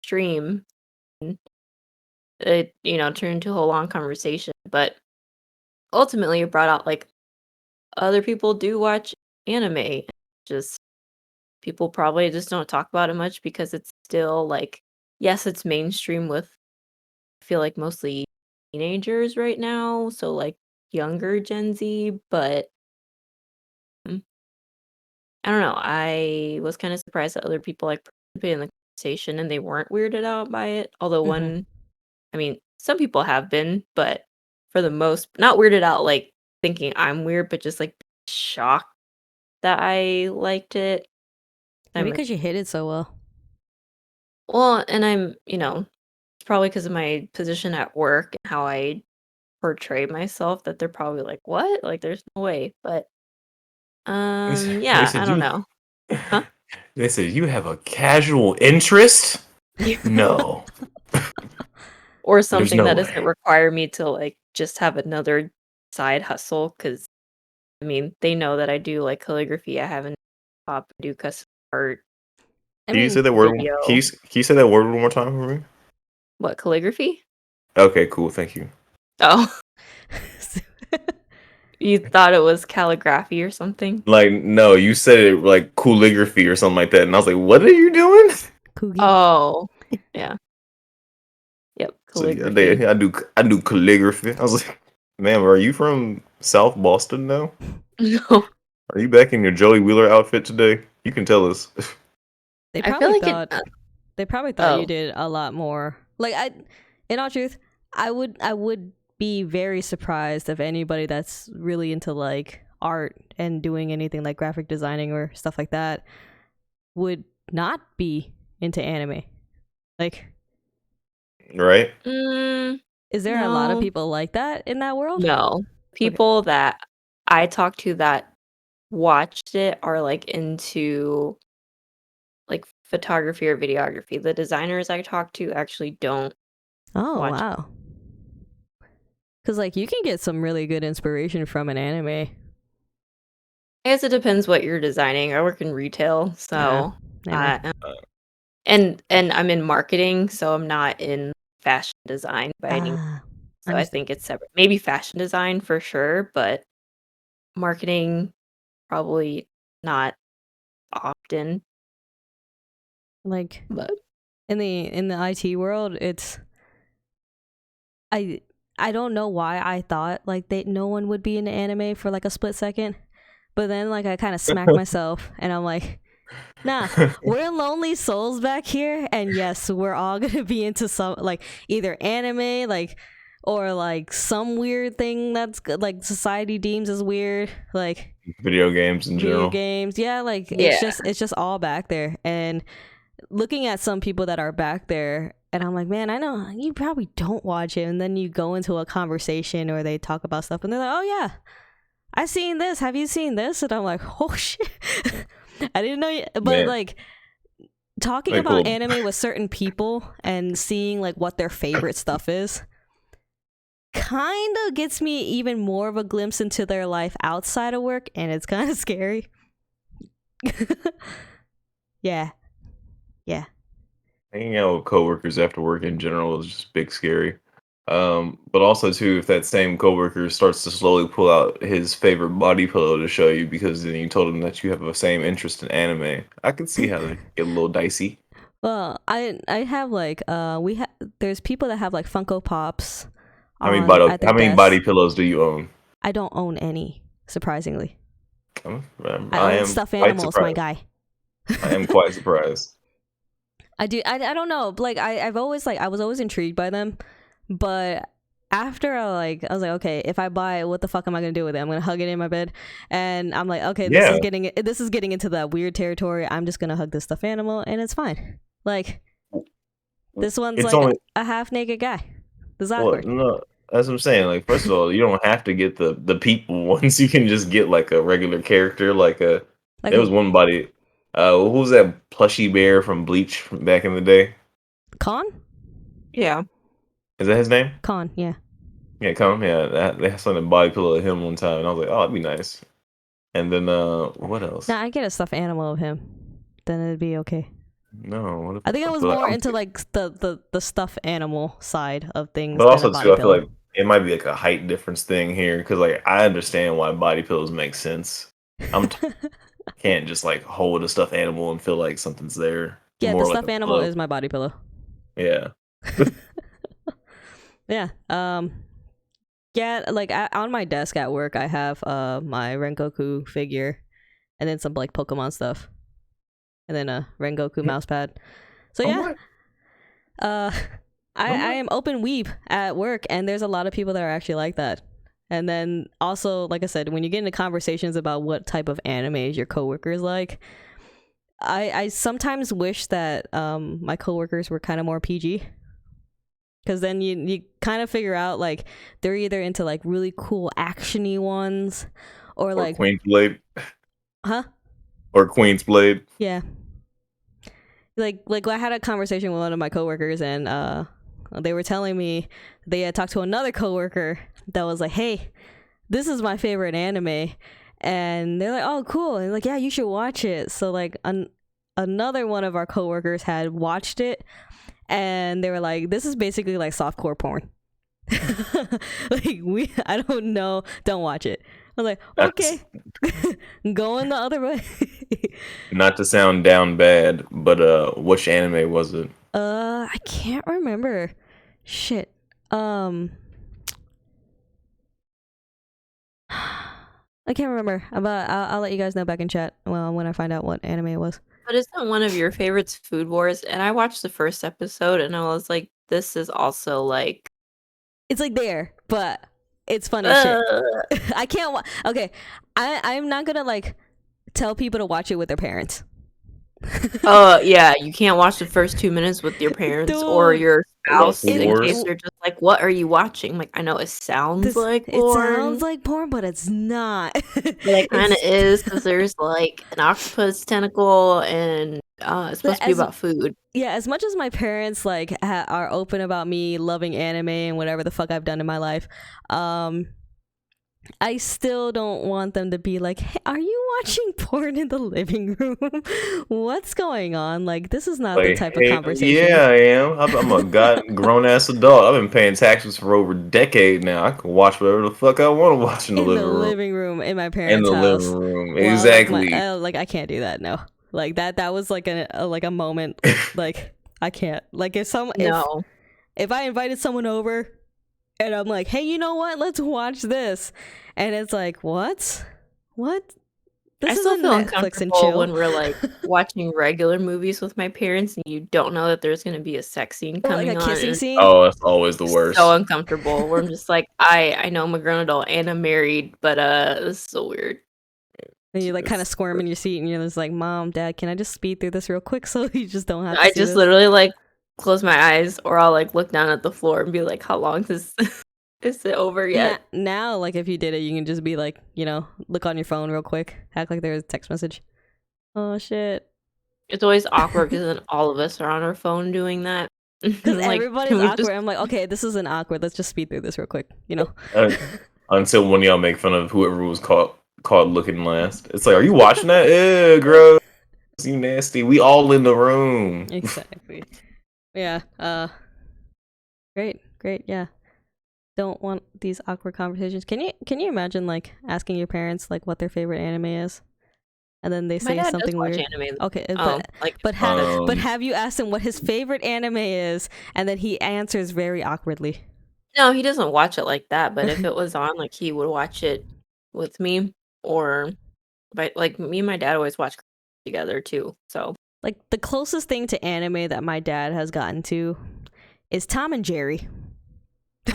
stream, and it turned into a whole long conversation. But ultimately, it brought out like other people do watch anime. Just people probably just don't talk about it much because it's still like, yes, it's mainstream with, I feel like, mostly teenagers right now, so like younger Gen Z, but mm, I don't know. I was kind of surprised that other people like participated in the conversation and they weren't weirded out by it. Although Hmm. I mean, some people have been, but for the most, not weirded out like thinking I'm weird, but just like shocked that I liked it. Maybe I'm because you hit it so well. Well, and it's probably because of my position at work and how I portray myself that they're probably like, "What? Like, there's no way." But, They yeah, I said don't you. know. Huh? They said you have a casual interest. No, Or there's something no that doesn't way. require me to, like, just have another side hustle. Because I mean, they know that I do, like, calligraphy, I have an shop, I do custom art, I Can you say mean, that word? video. Can you say that word one more time for me? What, calligraphy? Okay, cool. Thank you. Oh, you thought it was calligraphy or something? Like, no, you said it like calligraphy or something like that, and I was like, "What are you doing?" Coogie. Oh, yeah. Yep, So yeah, calligraphy. I do calligraphy. I was like, "Man, are you from South Boston now? No. Are you back in your Joey Wheeler outfit today? You can tell us." They I feel probably like it thought they probably thought you oh. did a lot more. Like in all truth, I would be very surprised if anybody that's really into like art and doing anything like graphic designing or stuff like that would not be into anime. Like, Right? is there a lot of No. people like that in that world? No. Okay. People that I talked to that watched it are, like, into, like, photography or videography. The designers I talked to actually don't Oh, watch. wow. Cuz like you can get some really good inspiration from an anime. I guess it depends what you're designing. I work in retail, Ah, so never mind. I and I'm in marketing, so I'm not in fashion design by any means. Ah, So I understood. think it's separate. Maybe fashion design for sure, but marketing probably not often. Like But in the IT world, I I don't know why I thought like they no one would be into anime for like a split second. But then like I kind of smacked myself and I'm like, nah, we're lonely souls back here and yes, we're all going to be into some like either anime like or like some weird thing that's good, like society deems as weird, like Video games in video general. games. Yeah, like yeah. it's just all back there. And looking at some people that are back there and I'm like, man, I know you probably don't watch it. And then you go into a conversation or they talk about stuff and they're like, oh yeah, I seen this. Have you seen this? And I'm like, oh shit. I didn't know you. But Man, like talking like about cool. anime with certain people and seeing like what their favorite stuff is kind of gets me even more of a glimpse into their life outside of work. And it's kind of scary. Yeah. Yeah. Hanging out with coworkers after work in general is just big scary. But also too, if that same coworker starts to slowly pull out his favorite body pillow to show you because then you told him that you have the same interest in anime, I could see how that could get a little dicey. Well, I have like there's people that have like Funko Pops How on at their many desks. body pillows do you own? I don't own any, surprisingly. I I own am stuffed quite animals, my surprised. guy. I am quite surprised. I do. I don't know. Like I've always like I was always intrigued by them, but after I was like, okay, if I buy it, what the fuck am I gonna do with it? I'm gonna hug it in my bed, and I'm like, okay, Yeah, this is getting into that weird territory. I'm just gonna hug this stuffed animal, and it's fine. Like this one's it's like only a half naked guy. This is well, awkward. no, that's what I'm saying. Like, first of all, you don't have to get the people ones. You can just get like a regular character. Like a Like there was who? one body. Who was that plushy bear from Bleach from back in the day? Con? Yeah. Is that his name? Con? Yeah. Yeah, come. Yeah, they had something body pillow of him one time, and I was like, oh, that'd be nice. And then what else? Nah, I get a stuffed animal of him. Then it'd be okay. No, what I the think I fuck? was more into like the stuffed animal side of things But than a also body too, I feel pillow. like it might be like a height difference thing here because like I understand why body pillows make sense. I'm can't just like hold a stuffed animal and feel like something's there. Yeah, the More like a stuffed animal pillow. is my body pillow. Yeah. Yeah. Yeah, like on my desk at work, I have my Rengoku figure, and then some like Pokemon stuff, and then a Rengoku mousepad. So I'm yeah, like, uh, I'm I like, am open weeb at work, and there's a lot of people that are actually like that. And then also, like I said, when you get into conversations about what type of animes your coworkers like, I sometimes wish that my coworkers were kind of more PG. Because then you kind of figure out like they're either into like really cool actiony ones or or like, Queen's Blade. huh? Or Queen's Blade. Yeah. Like I had a conversation with one of my coworkers and they were telling me they had talked to another coworker that was like, "Hey, this is my favorite anime." And they're like, "Oh, cool." And like, "Yeah, you should watch it." So like another one of our coworkers had watched it and they were like, "This is basically like softcore porn." Like I don't know, don't watch it. I was like, That's okay. Going the other way. not to sound down bad, but which anime was it? I can't remember. Shit. I can't remember. But I'll let you guys know back in chat. Well, when I find out what anime it was. But isn't one of your favorites Food Wars? And I watched the first episode and I was like, this is also like, It's like there, but it's funny as shit. uh, I can't. Okay, I'm not gonna like tell people to watch it with their parents. yeah, you can't watch the first 2 minutes with your parents or Dude, your What, spouse Food in Wars? case they're just like, what are you watching? I'm like, I know it sounds like it sounds porn, like porn, but it's not. but it kind of It's is because there's like an octopus tentacle and it's supposed to be as about food. yeah, as much as my parents like are open about me loving anime and whatever the fuck I've done in my life, I still don't want them to be like, "Hey, are you watching porn in the living room? What's going on? Like, this is not the Like, type of hey, conversation." yeah, I am. I'm a grown ass adult. I've been paying taxes for over a decade now. I can watch whatever the fuck I want to watch in the In the living room. living room in my In parents' the living house. room, Well, like my exactly. like I can't do that. No, like that was like a moment. Like I can't. Like No, if I invited someone over and I'm like, "Hey, you know what? Let's watch this," and it's like, "What? What? I This still isn't feel Netflix and uncomfortable chill." when we're like watching regular movies with my parents and you don't know that there's going to be a sex scene Or like a coming on kissing and scene. Oh, that's always the it's so worst. uncomfortable where I'm just like I know I'm a grown adult and I'm married, but this is so weird. And you like kind of It's, squirm in your seat and you're just like, "Mom, Dad, can I just speed through this real quick so you just don't have to I see just this?" literally like close my eyes or I'll like look down at the floor and be like, how long is it over yet? Now, like if you did it, you can just be like, look on your phone real quick, act like there's a text message. Oh shit. It's always awkward because then all of us are on our phone doing that. Because Like, everybody's can we just awkward. I'm like, okay, this isn't awkward. Let's just speed through this real quick. uh, until one of y'all make fun of whoever was called looking last. It's like, are you watching that? Ew, gross. You nasty. We all in the room. Exactly. Yeah. Great. Yeah. Don't want these awkward conversations. Can you imagine like asking your parents like what their favorite anime is, and then they my say dad does something watch weird? anime. Okay, Oh, like but Um, have you asked him what his favorite anime is, and then he answers very awkwardly? no, he doesn't watch it like that, but if it was on, like he would watch it with me or but like me and my dad always watch together too. So Like the closest thing to anime that my dad has gotten to is Tom and Jerry.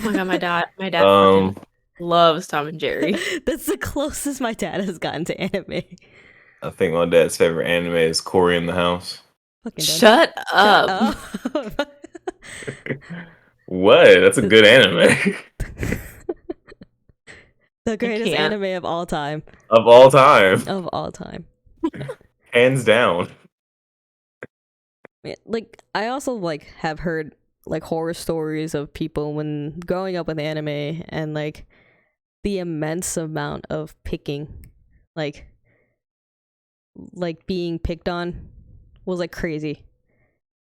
oh my god, my dad um, fucking loves Tom and Jerry. That's the closest my dad has gotten to anime. I think my dad's favorite anime is Cory in the House. Fucking done. Shut Shut up. up. What? That's a good anime. The greatest can't. anime of all time. Of all time. Of all time. Hands down. Yeah, like I also like have heard like horror stories of people when growing up with anime and like the immense amount of picking, like being picked on was like crazy.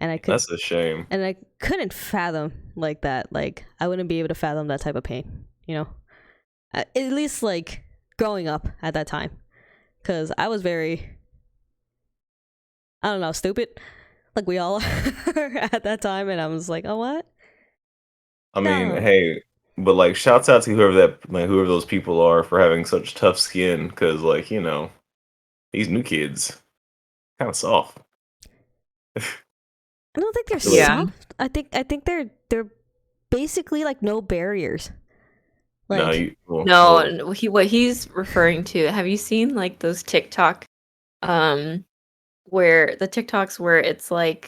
and I could That's a shame. and I couldn't fathom like that. Like I wouldn't be able to fathom that type of pain. You know, at least like growing up at that time, because I was very, I don't know, stupid, like we all are at that time, and I was like, oh what? I mean, No. hey, but like, shouts out to whoever those people are for having such tough skin, because like, these new kids kind of soft. I don't think I they're feel like, Yeah. soft. I think they're basically like no barriers. no, Like No, what he's referring to, have you seen like those TikTok um where the TikToks where it's like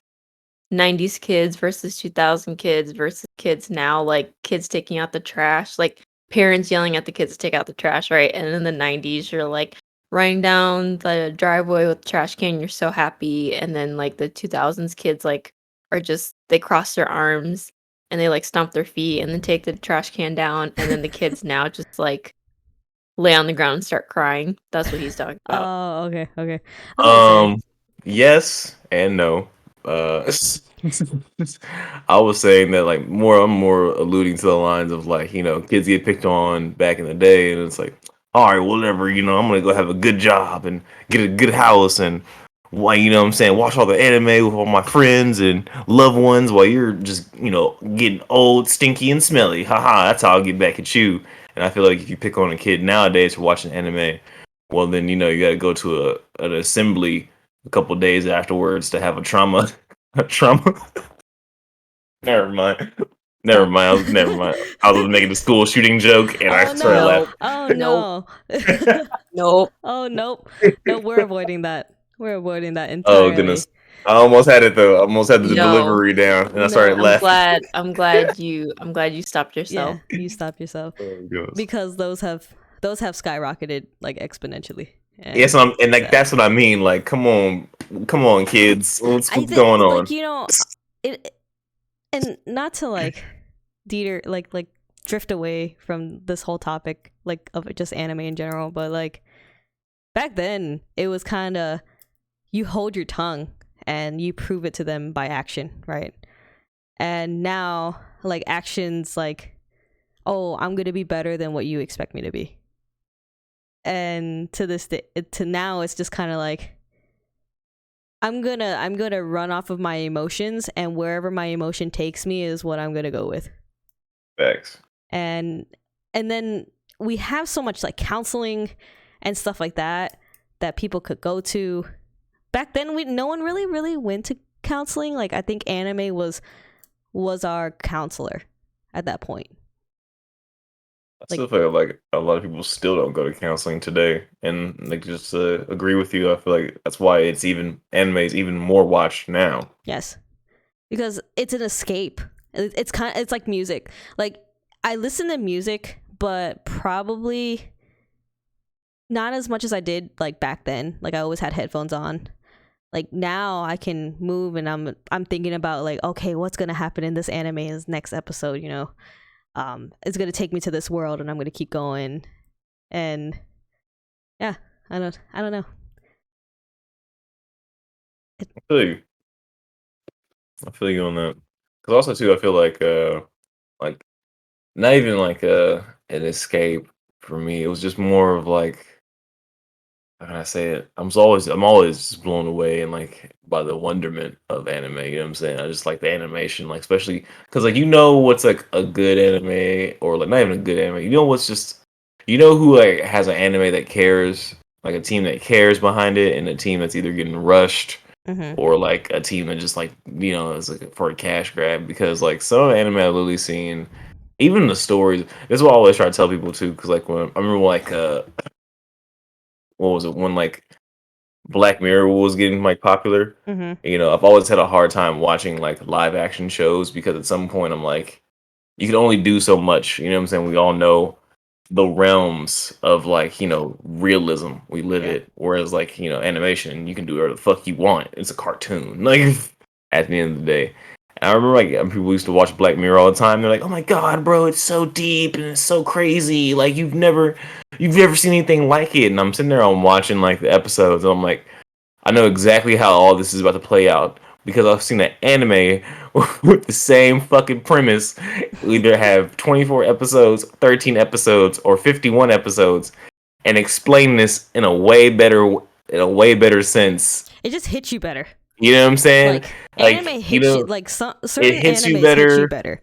90s kids versus 2000 kids versus kids now, like kids taking out the trash, like parents yelling at the kids to take out the trash, right? And in the 90s, you're like running down the driveway with the trash can, you're so happy. And then like the 2000s kids, like, are just, they cross their arms and they like stomp their feet and then take the trash can down. And then the kids now just like lay on the ground and start crying. That's what he's talking about. oh, okay. That's what I was saying. yes and no. Uh, I was saying that like I'm more alluding to the lines of like, kids get picked on back in the day, and it's like, all right, whatever, I'm gonna go have a good job and get a good house and why, what I'm saying, watch all the anime with all my friends and loved ones while you're just, getting old, stinky, and smelly. Haha, that's how I'll get back at you. And I feel like if you pick on a kid nowadays for watching anime, well then you got to go to an assembly a couple days afterwards to have a trauma. A trauma. Never mind. Never mind. Never mind. I was making a school shooting joke, and I Oh started no! laughing. Oh Nope. no! Nope. Oh nope! No, we're avoiding that. We're avoiding that Oh entirely. goodness! I almost had it though. I almost had the No. delivery down, and I started No. laughing. I'm glad you stopped yourself. Yeah, you stop yourself Oh, goodness. because those have skyrocketed like exponentially. Yes, And and like yeah. that's what I mean. Like, come on, kids. I What's think going on? like it, and not to like deter like drift away from this whole topic like of just anime in general, but like back then it was kind of you hold your tongue and you prove it to them by action, right? And now like actions like, oh, I'm gonna be better than what you expect me to be. And to this day, to now it's just kind of like I'm gonna run off of my emotions, and wherever my emotion takes me is what I'm gonna go with. Facts. And then we have so much like counseling and stuff like that that people could go to. Back then, no one really went to counseling. Like I think anime was our counselor at that point. I still feel like a lot of people still don't go to counseling today, and like just agree with you. I feel like that's why anime is even more watched now. Yes, because it's an escape. It's like music. Like I listen to music, but probably not as much as I did like back then. Like I always had headphones on. Like now I can move and I'm thinking about like, okay, what's gonna happen in this anime in this next episode, it's gonna take me to this world and I'm gonna keep going. And yeah, I don't know. I feel you on that. Because also too, I feel like not even like an escape for me. It was just more of like, how can I say it? I'm always just blown away and like by the wonderment of anime. You know what I'm saying? I just like the animation, like especially because like what's like a good anime or like not even a good anime. You know what's just who like has an anime that cares, like a team that cares behind it, and a team that's either getting rushed Mm-hmm. or like a team that just like is like for a cash grab. Because like some of the anime I've literally seen, even the stories. This is what I always try to tell people too. Because like when I remember like what was it when like Black Mirror was getting like popular. Mm-hmm. I've always had a hard time watching like live action shows because at some point I'm like, you can only do so much. You know what I'm saying? We all know the realms of like, realism. We live Yeah. it. Whereas like, animation, you can do whatever the fuck you want. It's a cartoon. Like at the end of the day. And I remember like people used to watch Black Mirror all the time. They're like, "Oh my god, bro, it's so deep and it's so crazy. Like you've never seen anything like it." And I'm sitting there, I'm watching like the episodes, and I'm like, I know exactly how all this is about to play out. because I've seen an anime with the same fucking premise. We either have 24 episodes, 13 episodes, or 51 episodes, and explain this in a way better sense. It just hits you better. You know what I'm saying? Like anime Like, hits you, like it certain hits you animes hit you better. better.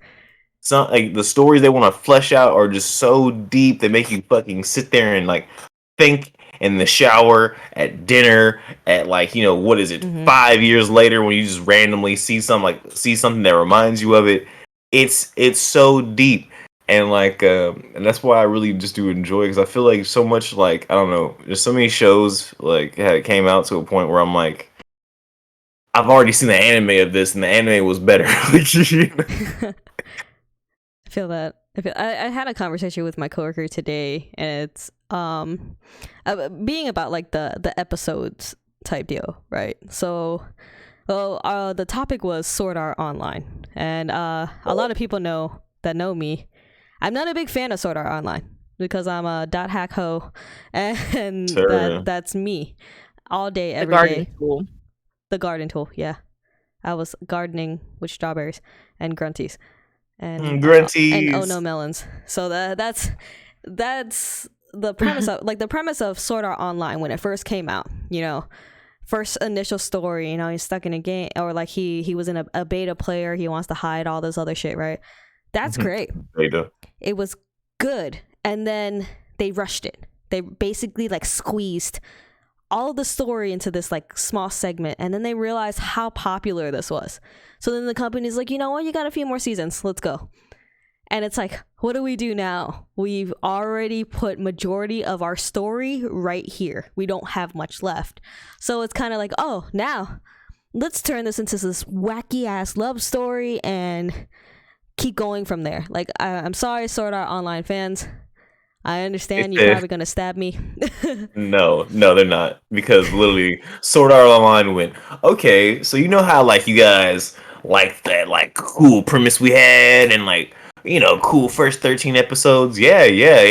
Some like the stories they want to flesh out are just so deep they make you fucking sit there and like think in the shower, at dinner, at like, what is it, Mm-hmm. 5 years later when you just randomly see something that reminds you of it. It's so deep. And like and that's why I really just do enjoy because I feel like so much, like, I don't know, there's so many shows like had came out to a point where I'm like, I've already seen the anime of this and the anime was better. I feel that. I had a conversation with my coworker today, and it's being about like the episodes type deal, right? So, well, the topic was Sword Art Online, and a lot of people know me. I'm not a big fan of Sword Art Online because I'm a dot hack ho, and Sure. that's me all day, The every garden day. tool. The garden tool, yeah. I was gardening with strawberries and grunties and oh Grunties. no melons. So that's the premise of Sword Art Online when it first came out. First initial story. He's stuck in a game, or like he was in a beta player. He wants to hide all this other shit, right? That's great. Beta. It was good, and then they rushed it. They basically like squeezed all of the story into this like small segment, and then they realized how popular this was. So then the company's like, you know what, you got a few more seasons, let's go. And it's like, what do we do now? We've already put majority of our story right here. We don't have much left. So it's kind of like, oh, now let's turn this into this wacky ass love story and keep going from there. Like, I'm sorry, Sword Art Online fans, I understand you're probably gonna stab me. No, they're not. Because literally, Sword Art Online went, okay, so you know how, like, you guys like that, like, cool premise we had and, like, cool first 13 episodes? Yeah,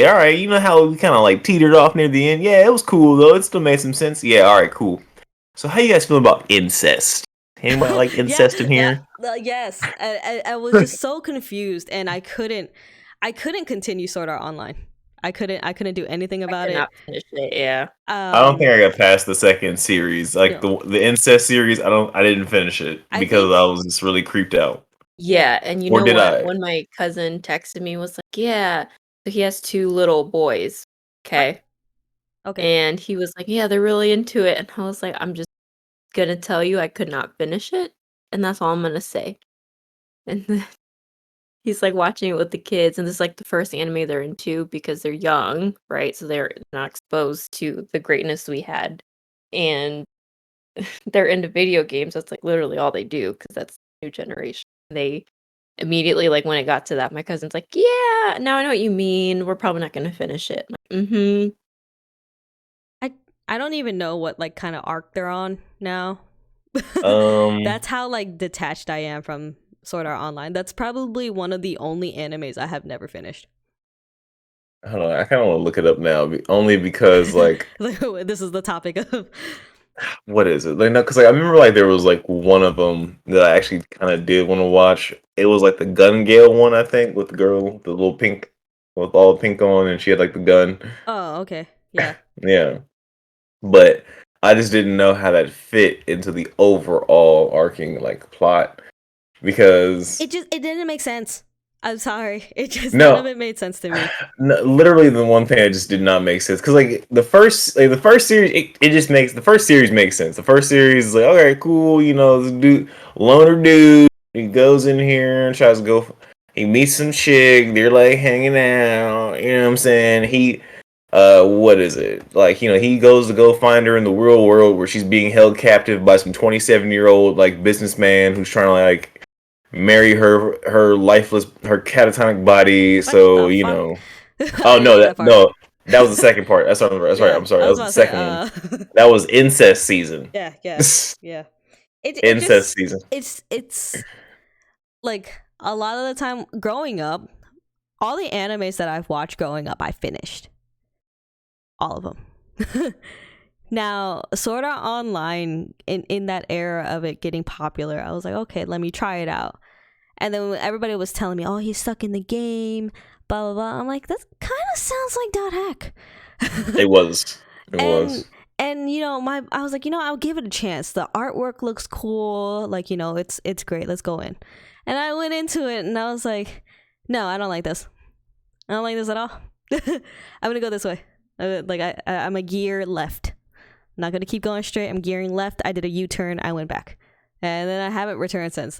all right. You know how we kind of, like, teetered off near the end? Yeah, it was cool, though. It still made some sense. Yeah, all right, cool. So how you guys feel about incest? Anybody like Yeah, incest in here? yes. I was just so confused, and I couldn't continue Sword Art Online. I couldn't do anything I about could it. not finish it. Yeah. I don't think I got past the second series. Like, No. the incest series, I didn't finish it I because think, I was just really creeped out. Yeah, and you Or know did what? I? When my cousin texted me, was like, "Yeah, so he has two little boys." what? Okay, Okay. and he was like, "Yeah, they're really into it," and I was like, "I'm just gonna tell you, I could not finish it, and that's all I'm gonna say." And then he's like watching it with the kids, and this is like the first anime they're into because they're young, right? So they're not exposed to the greatness we had, and they're into video games. That's like literally all they do because that's the new generation. They immediately, like when it got to that, my cousin's like, "Yeah, now I know what you mean. We're probably not gonna finish it." I'm like, mm-hmm. I don't even know what like kind of arc they're on now. Um, That's how like detached I am from Sword Art Online. That's probably one of the only animes I have never finished. I don't know. I kind of want to look it up now, only because, like, This is the topic of. what is it? Like, no, because, like, I remember, like, there was like one of them that I actually kind of did want to watch. It was like the Gun Gale one, I think, with the girl, with the little pink, with all the pink on, and she had like the gun. Oh, okay, yeah. Yeah, but I just didn't know how that fit into the overall arcing like plot because It didn't make sense. I'm sorry. It just none of no, it made sense to me. no, literally the one thing that just did not make sense because like the first series it just makes the first series makes sense. The first series is like, okay, cool, this dude, loner dude, he goes in here and tries to go, he meets some chick, they're like hanging out, you know what I'm saying? He what is it, like, he goes to go find her in the real world where she's being held captive by some 27-year-old like businessman who's trying to like marry her catatonic body. What So the fuck? I oh didn't get that far. no, that was the second part. That's right, Yeah, I'm sorry, I that was was the about to say. second one. That was incest season. Yeah, yeah. It Incest just season. it's like a lot of the time growing up, all the animes that I've watched growing up, I finished all of them. Now, Sword Art Online, in that era of it getting popular, I was like, okay, let me try it out. And then everybody was telling me, oh, he's stuck in the game, blah, blah, blah. I'm like, that kind of sounds like Dot Hack. It was. It and was. and I was like, I'll give it a chance. The artwork looks cool, like, it's great. Let's go in. And I went into it and I was like, no, I don't like this. I don't like this at all. I'm gonna go this way. I'm a gear left. I'm not gonna keep going straight. I'm gearing left. I did a U-turn. I went back, and then I haven't returned since.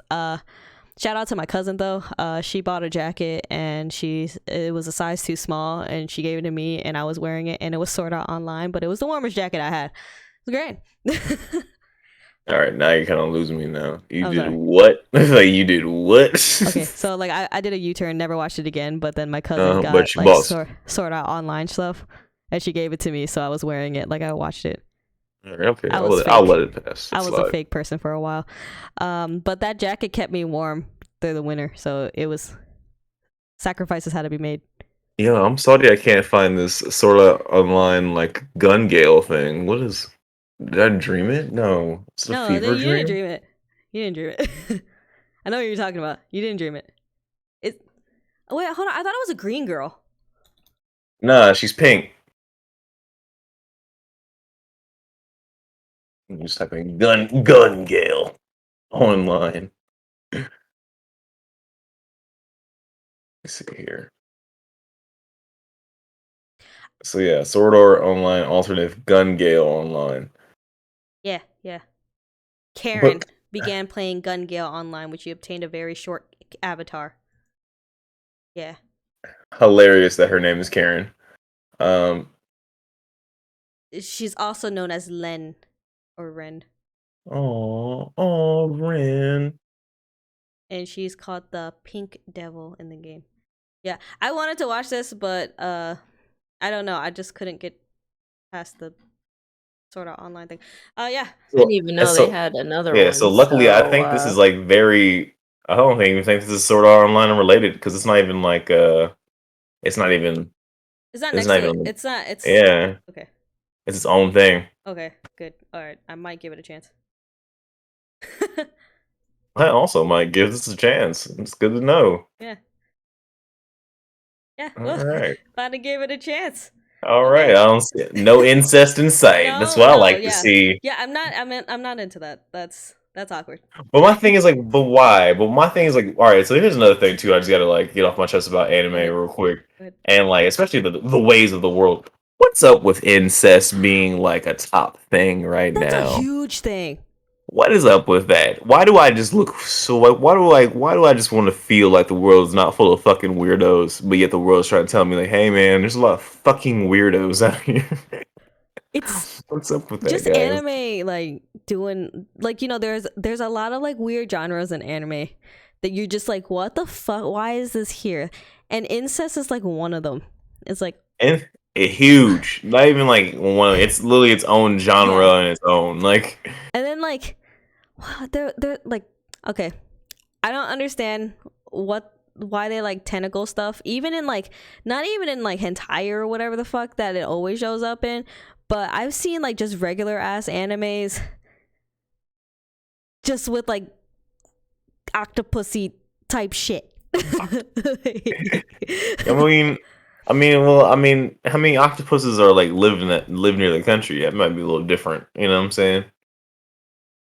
Shout out to my cousin though. She bought a jacket and it was a size too small, and she gave it to me, and I was wearing it, and it was Sword Art Online, but it was the warmest jacket I had. It was great. All right, now you're kind of losing me now. You I'm did sorry. what? Like you did what? Okay, so like I did a U-turn, never watched it again, but then my cousin got but you like bought. Sword Art Online stuff, and she gave it to me, so I was wearing it like I watched it. Okay, I was I'll fake. let it pass. I was a fake person for a while. But that jacket kept me warm through the winter, so it was sacrifices had to be made. Yeah, I'm sorry I can't find this sort of online like gun gale thing. What is? Did I dream it? No, it's a No, fever you didn't dream. dream it. You didn't dream it. I know what you're talking about. You didn't dream it. Oh, wait, hold on. I thought it was a green girl. Nah, she's pink. I'm just typing gun gale online. Let's see here. So yeah, Sword Art Online alternative Gun Gale Online. Yeah. Karen But began playing Gun Gale Online, which she obtained a very short avatar. Yeah. hilarious that her name is Karen. Um She's also known as Len or Ren. oh Ren. And she's called the Pink Devil in the game. Yeah. I wanted to watch this, but I don't know. I just couldn't get past the sort of online thing. Yeah. I didn't even know they had another Yeah, so one. luckily I So think this is like very I don't even think this is Sword Art Online unrelated because it's not even like it's not even It's not it's next not to it. even It's not. It's yeah, okay. it's its own thing. Okay. Good. All right. I might give it a chance. I also might give this a chance. It's good to know. Yeah. Yeah. All Well, right. glad to give it a chance. All Okay. right. I don't see no incest in sight. That's what I like to Yeah. see. Yeah. I'm not into that. That's awkward. But my thing is like, but why? But my thing is like, all right. So here's another thing too. I just gotta like get off my chest about anime Good. real quick, Good. and like especially the ways of the world. What's up with incest being like a top thing right That's now? a huge thing. What is up with that? Why do I just look so like? Why do I just want to feel like the world's not full of fucking weirdos, but yet the world's trying to tell me like, hey man, there's a lot of fucking weirdos out here. It's What's up with that, just guys? anime like doing like there's a lot of like weird genres in anime that you're just like, what the fuck, why is this here? And incest is like one of them. It's like And huge, not even like one. It's literally its own genre Yeah. and its own like. And then like they're like, okay, I don't understand why they like tentacle stuff, even in like not even in like hentai or whatever the fuck that it always shows up in, but I've seen like just regular ass animes just with like octopusy type shit. I mean, how many octopuses are like live near the country? That might be a little different. You know what I'm saying?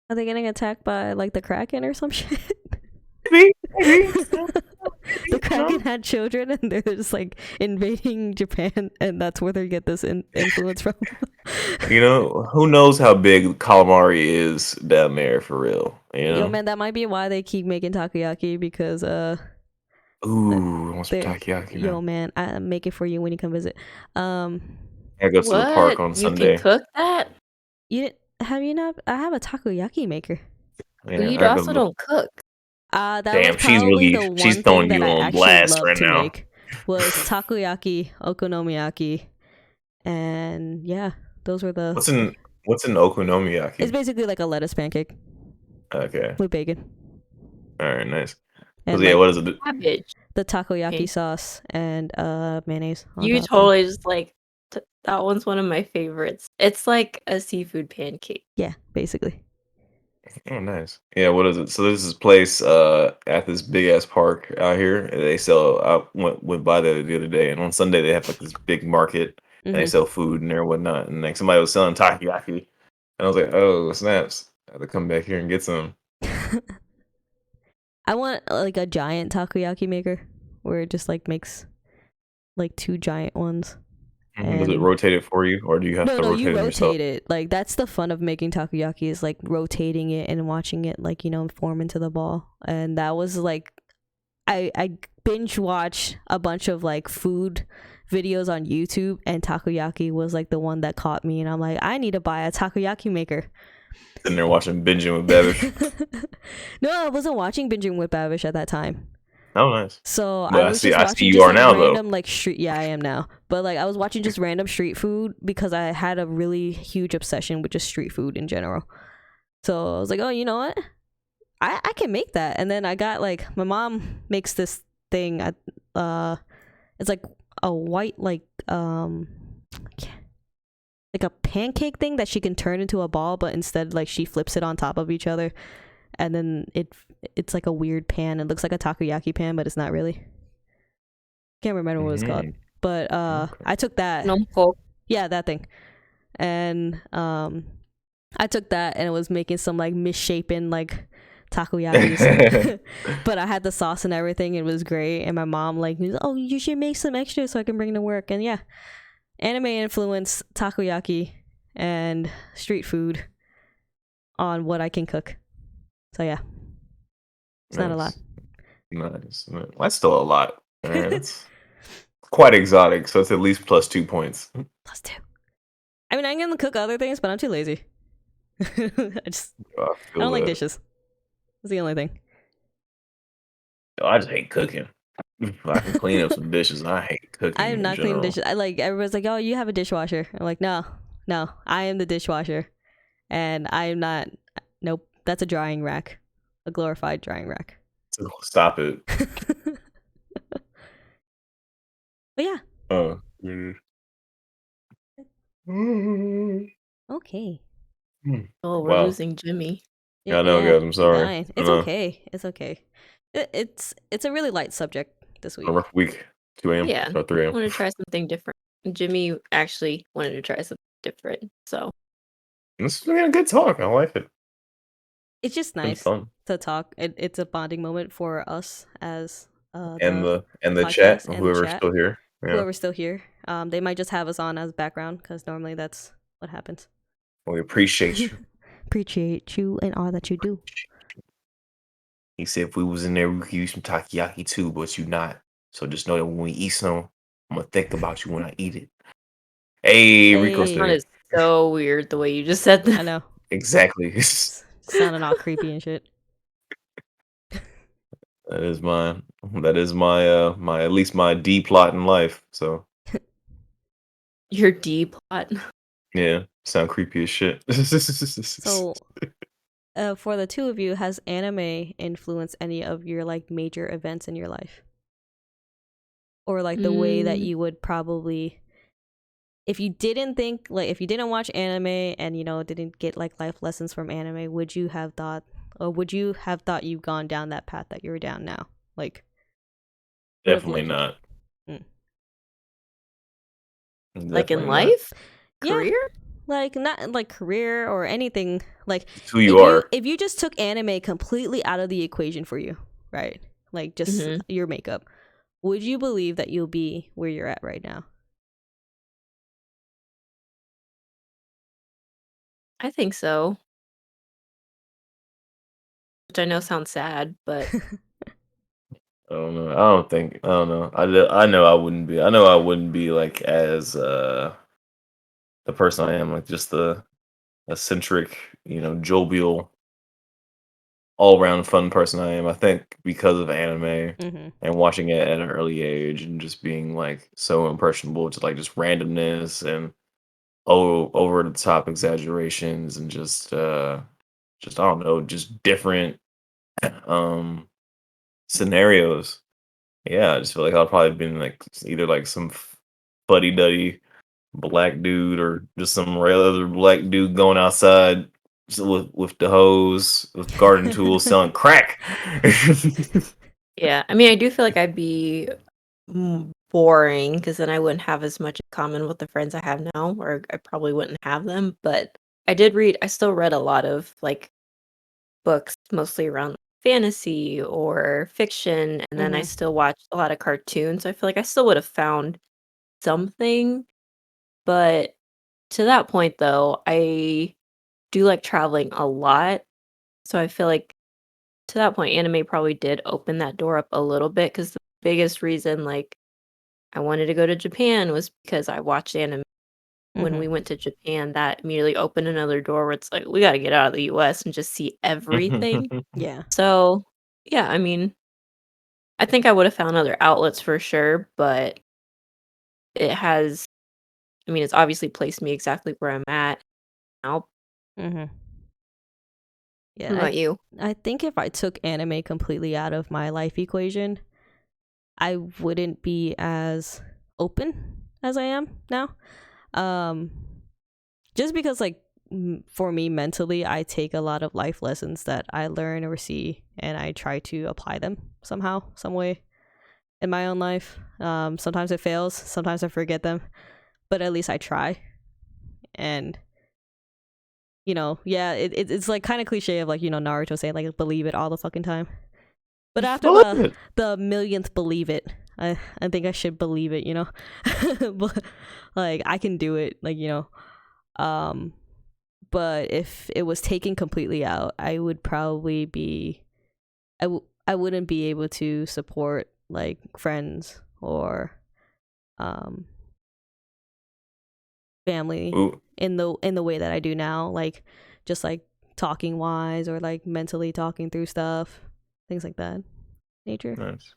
Are they getting attacked by like the Kraken or some shit? Maybe. The Kraken had children and they're just like invading Japan, and that's where they get this influence from. You know, who knows how big calamari is down there for real? You know? Yo, man, that might be why they keep making takoyaki, because Ooh, I want some they're- takoyaki yo, now. man, I make it for you when you come visit. I go to the what? park on You Sunday. can cook that? Have you not? I have a takoyaki maker. But Yeah, you I have also a- don't cook. That Damn, was probably the she's one throwing thing that you I on actually blast loved right to now. make was takoyaki, okonomiyaki, and yeah, those were the. What's an okonomiyaki? It's basically like a lettuce pancake Okay, with bacon all right, nice. and Yeah, like what is it? Cabbage. the takoyaki Okay. sauce and mayonnaise. On You top. totally just like That one's one of my favorites. It's like a seafood pancake. Yeah, basically. Oh, nice. Yeah, what is it? So there's this place at this big ass park out here. And they sell. I went by there the other day, and on Sunday they have like this big market, and they Hmm. sell food in there and whatnot. And like somebody was selling takoyaki, and I was like, oh snaps! I have to come back here and get some. I want like a giant takoyaki maker where it just like makes like two giant ones. Does it And rotate it for you, or do you have to no, you rotate them yourself? rotate it. Like that's the fun of making takoyaki is like rotating it and watching it like, form into the ball. And that was like I binge watched a bunch of like food videos on YouTube, and takoyaki was like the one that caught me, and I'm like, I need to buy a takoyaki maker. Sitting there watching binging with Babish. No, I wasn't watching Binging with Babish at that time. Oh, nice. So But I was just I see watching you just are like now though. random like street. Yeah, I am now. But like I was watching just random street food because I had a really huge obsession with just street food in general. So I was like, oh, you know what? I can make that. And then I got like my mom makes this thing. It's like a white like a pancake thing that she can turn into a ball, but instead like she flips it on top of each other, and then it's like a weird pan. It looks like a takoyaki pan, but it's not really. Can't remember what it's called. Mhm. But Okay. I took that. Numpo. Yeah, that thing. And I took that and it was making some like misshapen like takoyakis. But I had the sauce and everything. It was great. And my mom like, oh, you should make some extra so I can bring to work. And yeah, anime influenced takoyaki and street food on what I can cook. So yeah, it's not a lot. Nice. That's still a lot. Man, it's quite exotic, so it's at least plus 2 points. +2. I mean, I'm gonna cook other things, but I'm too lazy. I don't like dishes. That's the only thing. I just hate cooking. I can clean up some dishes. I hate cooking. I am in not cleaning general. dishes. I like everyone's like, oh, you have a dishwasher. I'm like, no, I am the dishwasher, and I am not. Nope, that's a drying rack, a glorified drying rack. So stop it. But yeah. Oh. Okay. Oh, we're Wow. losing Jimmy. Yeah, I know, guys. I'm sorry. Dying. It's okay. It's okay. It's a really light subject this week. A rough week. 2 a.m. Yeah, or 3 I a.m. want to try something different. Jimmy actually wanted to try something different, so This has been a good talk. I like it. It's just It's been nice fun. to talk. It's a bonding moment for us as And the podcast chat, and the whoever's chat. still here. Yeah. Whoever's still here. They might just have us on as background because normally that's what happens. We appreciate you. Appreciate you and all that you do. He said if we was in there, we could use some takoyaki too, but you not. So just know that when we eat some, I'm gonna think about you when I eat it. Hey, Rico's Hey. still that here. is so weird the way you just said that. I know. Exactly. Sounding all creepy and shit. That is my my at least my D plot in life. So Your D plot. yeah, sound creepy as shit. So, for the two of you, has anime influenced any of your like major events in your life? Or like the way that you would probably, if you didn't think like if you didn't watch anime and didn't get like life lessons from anime, would you have thought you've gone down that path that you're down now? Like Definitely not. Like in Definitely not. life? Yeah. Career? Like not like career or anything. Like It's who you are. if you just took anime completely out of the equation for you, right? Like just Mhm. your makeup, would you believe that you'll be where you're at right now? I think so. Which I know sounds sad, but I don't know. I don't know. I know I wouldn't be. I know I wouldn't be like as the person I am, like just the eccentric, jovial, all around fun person I am. I think because of anime Mm-hmm. and watching it at an early age and just being like so impressionable to like just randomness and over the top exaggerations and just I don't know, just different scenarios. Yeah, I just feel like I'll probably been like either like some fuddy duddy black dude or just some other black dude going outside with the hose, with garden tools, selling crack. Yeah, I mean, I do feel like I'd be boring because then I wouldn't have as much in common with the friends I have now, or I probably wouldn't have them. But I still read a lot of like books, mostly around fantasy or fiction, and then I Mhm. still watched a lot of cartoons. So I feel like I still would have found something. But to that point, though, I do like traveling a lot. So I feel like to that point, anime probably did open that door up a little bit because the biggest reason, like, I wanted to go to Japan was because I watched anime. When Mhm. we went to Japan, that immediately opened another door where it's like, we got to get out of the US and just see everything. Yeah. So, yeah, I mean, I think I would have found other outlets for sure, but it has, I mean, it's obviously placed me exactly where I'm at now. Mhm. What Yeah, about you? I think if I took anime completely out of my life equation, I wouldn't be as open as I am now. Um just because like for me mentally, I take a lot of life lessons that I learn or see and I try to apply them somehow, some way in my own life. Sometimes it fails, sometimes I forget them, but at least I try. And yeah, it's like kind of cliche of like Naruto saying like believe it all the fucking time. But after Believe the it. the millionth believe it, I think I should believe it. But like I can do it. Um. But if it was taken completely out, I would probably be I wouldn't be able to support like friends or um family Ooh, in the way that I do now, like just like talking wise or like mentally talking through stuff, things like that nature. nice.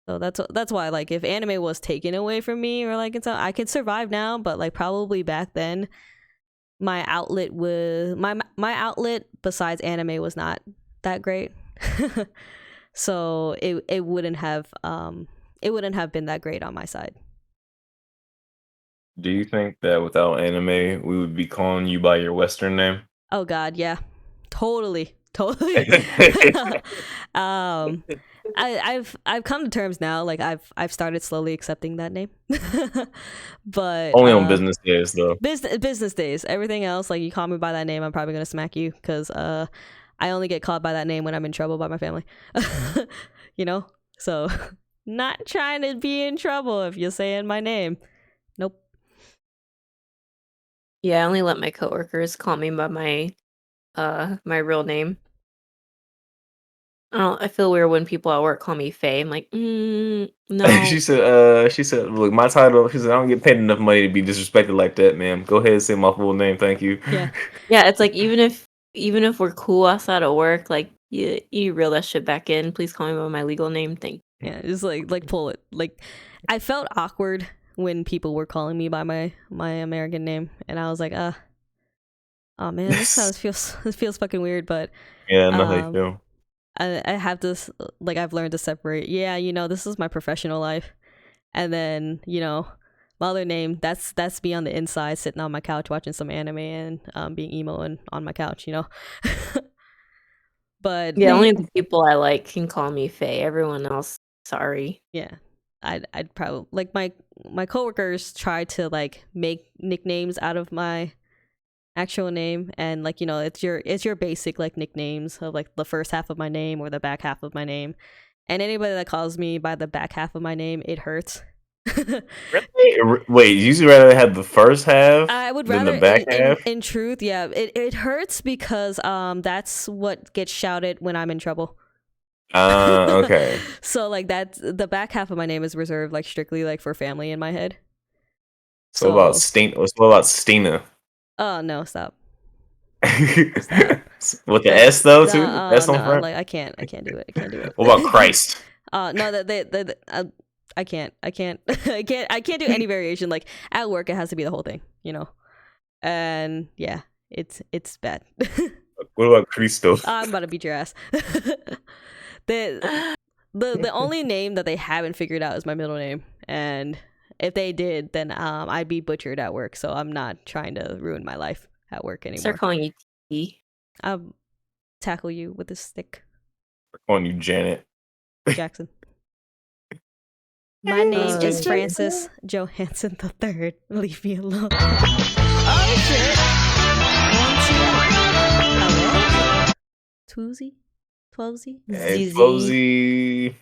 So that's why like if anime was taken away from me or like it's I could survive now, but like probably back then my outlet was my outlet besides anime was not that great. So it wouldn't have been that great on my side. Do you think that without anime, we would be calling you by your Western name? Oh god, yeah. Totally. um I've come to terms now, like I've started slowly accepting that name. But Only on business days, though. business days, everything else, like you call me by that name, I'm probably gonna smack you because I only get called by that name when I'm in trouble by my family. you know so not trying to be in trouble if you're saying my name. Nope. Yeah, I only let my coworkers call me by my real name. I feel weird when people at work call me Faye. I'm like, She no. said, look, my title, she said, I don't get paid enough money to be disrespected like that, ma'am. Go ahead and say my full name, thank you. Yeah. Yeah, it's like even if we're cool outside of work, like you reel that shit back in. Please call me by my legal name. Thank Yeah, just like pull it. Like I felt awkward when people were calling me by my American name, and I was like, oh man, this feels fucking weird. But Yeah, I know how you um, feel. I have this like I've learned to separate. Yeah, this is my professional life, and then my other name that's me on the inside, sitting on my couch watching some anime and being emo and on my couch. But Yeah, only the people I like can call me Faye. Everyone else, sorry. yeah, I'd probably like my coworkers try to like make nicknames out of my actual name, and like it's your basic like nicknames of like the first half of my name or the back half of my name, and anybody that calls me by the back half of my name, it hurts. Really? Wait, you usually rather have the first half I would than the rather back in half? in truth, yeah, it hurts because that's what gets shouted when I'm in trouble. Okay. So like that's the back half of my name is reserved like strictly like for family in my head. So about So Stina. What about Stina? oh no, stop. Stop. With the The S though no too? S on no front? like I can't do it. I can't do What about it. Christ? No that I can't I can't do any variation. Like at work it has to be the whole thing. And yeah, it's bad. What about Cristo? I'm about to beat your ass. the the only name that they haven't figured out is my middle name, and If they did, then I'd be butchered at work. So I'm not trying to ruin my life at work anymore. Start calling you T. I'll tackle you with a stick, On you, Janet. Jackson. My name is Jackson. Francis Johansson III. Leave me alone. Oh shit! 1, 2, hello, Twoozy, Twelvesy. Hey, ZZ. Flowsy.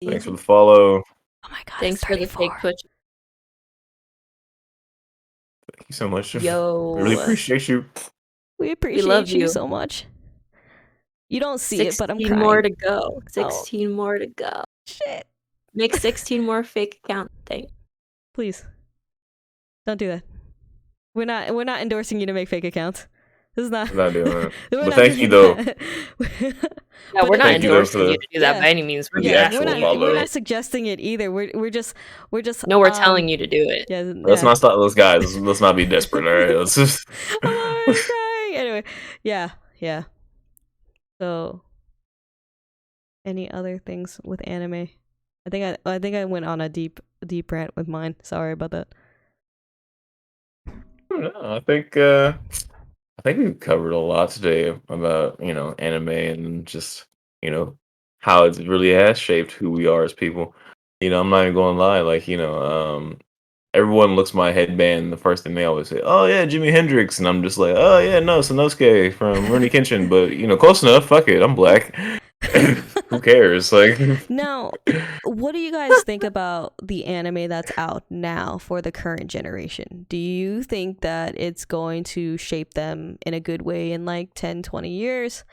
Thanks for the follow. Oh my god! Thanks it's for the 34. fake Twitch. Thank you so much. Yo. We really appreciate you. We appreciate love you you. so much. You don't see it, but I'm 16 crying. more to go. 16 more to go. Shit! Make 16 more fake account things. Please, don't do that. We're not endorsing you to make fake accounts. This is not. I'm not doing that. We're But not thank you, doing though. that. Yeah, But we're not Thank you, though, endorsing for you to do that Yeah. by any means. We're the just actual we're asking you to not. do We're follow. not it. suggesting it either. We're just. No, we're telling you to do it. Yeah. Let's not stop those guys. Let's not be desperate, all right? Let's just. I'm already crying. Anyway, yeah. So, any other things with anime? I think I went on a deep rant with mine. Sorry about that. No, I think we've covered a lot today about anime and just how it really has shaped who we are as people. I'm not even going to lie. Like everyone looks my headband. The first thing they always say, "Oh yeah, Jimi Hendrix," and I'm just like, "Oh yeah, no, Sanosuke from Rurouni Kenshin." But close enough. Fuck it, I'm black. Who cares? Like Now, what do you guys think about the anime that's out now for the current generation? Do you think that it's going to shape them in a good way in like 10, 20 years?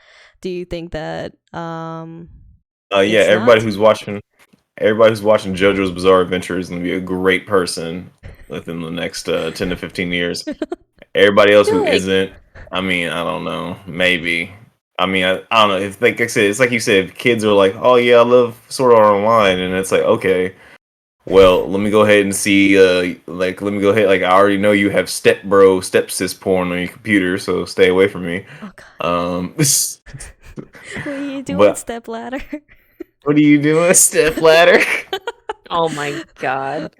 Do you think that yeah, it's everybody not? who's watching JoJo's Bizarre Adventure is going to be a great person within the next 10 to 15 years. Everybody else who Like- isn't, I mean, I don't know, maybe. I mean, I don't know. If like I said, it's like you said, if kids are like, "Oh yeah, I love Sword Art Online," and it's like, okay, well, let me go ahead and see. Let me go ahead. Like, I already know you have stepsis porn on your computer, so stay away from me. Oh god. What are you doing, but stepladder? what are you doing, stepladder? Oh my god.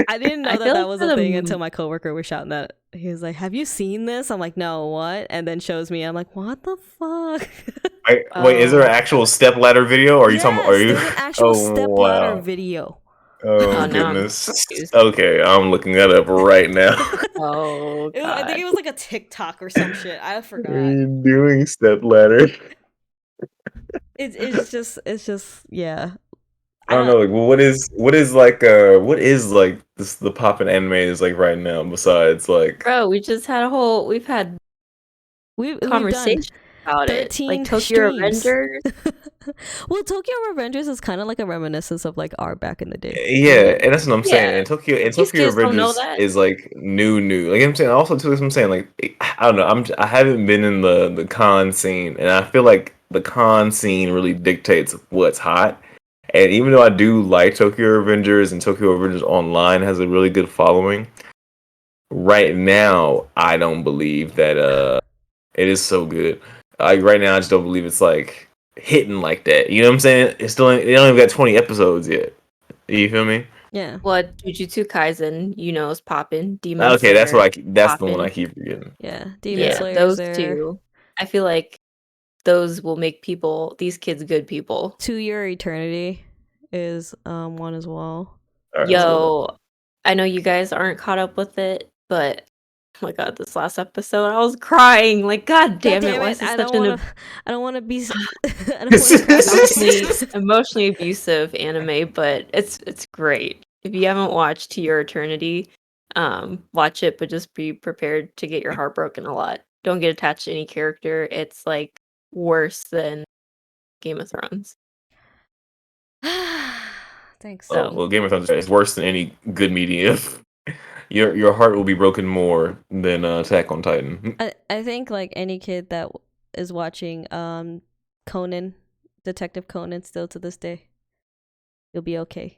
I didn't know I that feel that like was for a the thing m- until my coworker was shouting that. He was like, "Have you seen this?" I'm like, "No, what?" And then shows me. I'm like, "What the fuck?" Wait, is there an actual stepladder video? Or are you talking? Are you? There's an actual Oh stepladder wow. video. Oh Oh, now I'm goodness. confused. Okay, I'm looking that up right now. Oh I think god. it was like a TikTok or some shit. I What forgot. are you doing, stepladder? It's just yeah. I don't know. Like, well, what is this the poppin' anime is like right now? Besides, like, Bro, we've had We've done conversations about it. 13 Like Tokyo streams. Revengers. Well, Tokyo Revengers is kind of like a reminiscence of like our back in the day. yeah, and that's what I'm saying. Yeah. And Tokyo These Tokyo kids don't know Revengers that. is like new. Like I'm saying, also too, I'm saying like I don't know. I haven't been in the con scene, and I feel like the con scene really dictates what's hot. And even though I do like Tokyo Revengers and Tokyo Revengers Online has a really good following, right now I don't believe that it is so good. Like right now I just don't believe it's like hitting like that. You know what I'm saying? It's still they don't even got 20 episodes yet. You feel me? Yeah. What Jujutsu Kaisen, is popping. Demon Okay, that's Slayer, that's the one I poppin'. keep forgetting. Yeah. Demon Yeah, Slayer's those there. two. I feel like those will make these kids good people. To Your Eternity is one as well. All right, Yo, I know you guys aren't caught up with it, but oh my god, this last episode I was crying. Like, god damn it, why is this I such don't want to be I don't want to cry. emotionally abusive anime, but it's great. If you haven't watched To Your Eternity, watch it, but just be prepared to get your heart broken a lot. Don't get attached to any character. It's like worse than Game of Thrones. Thanks. So- well, Game of Thrones is worse than any good media. Your heart will be broken more than Attack on Titan. I think like any kid that is watching Conan, Detective Conan still to this day, you'll be okay.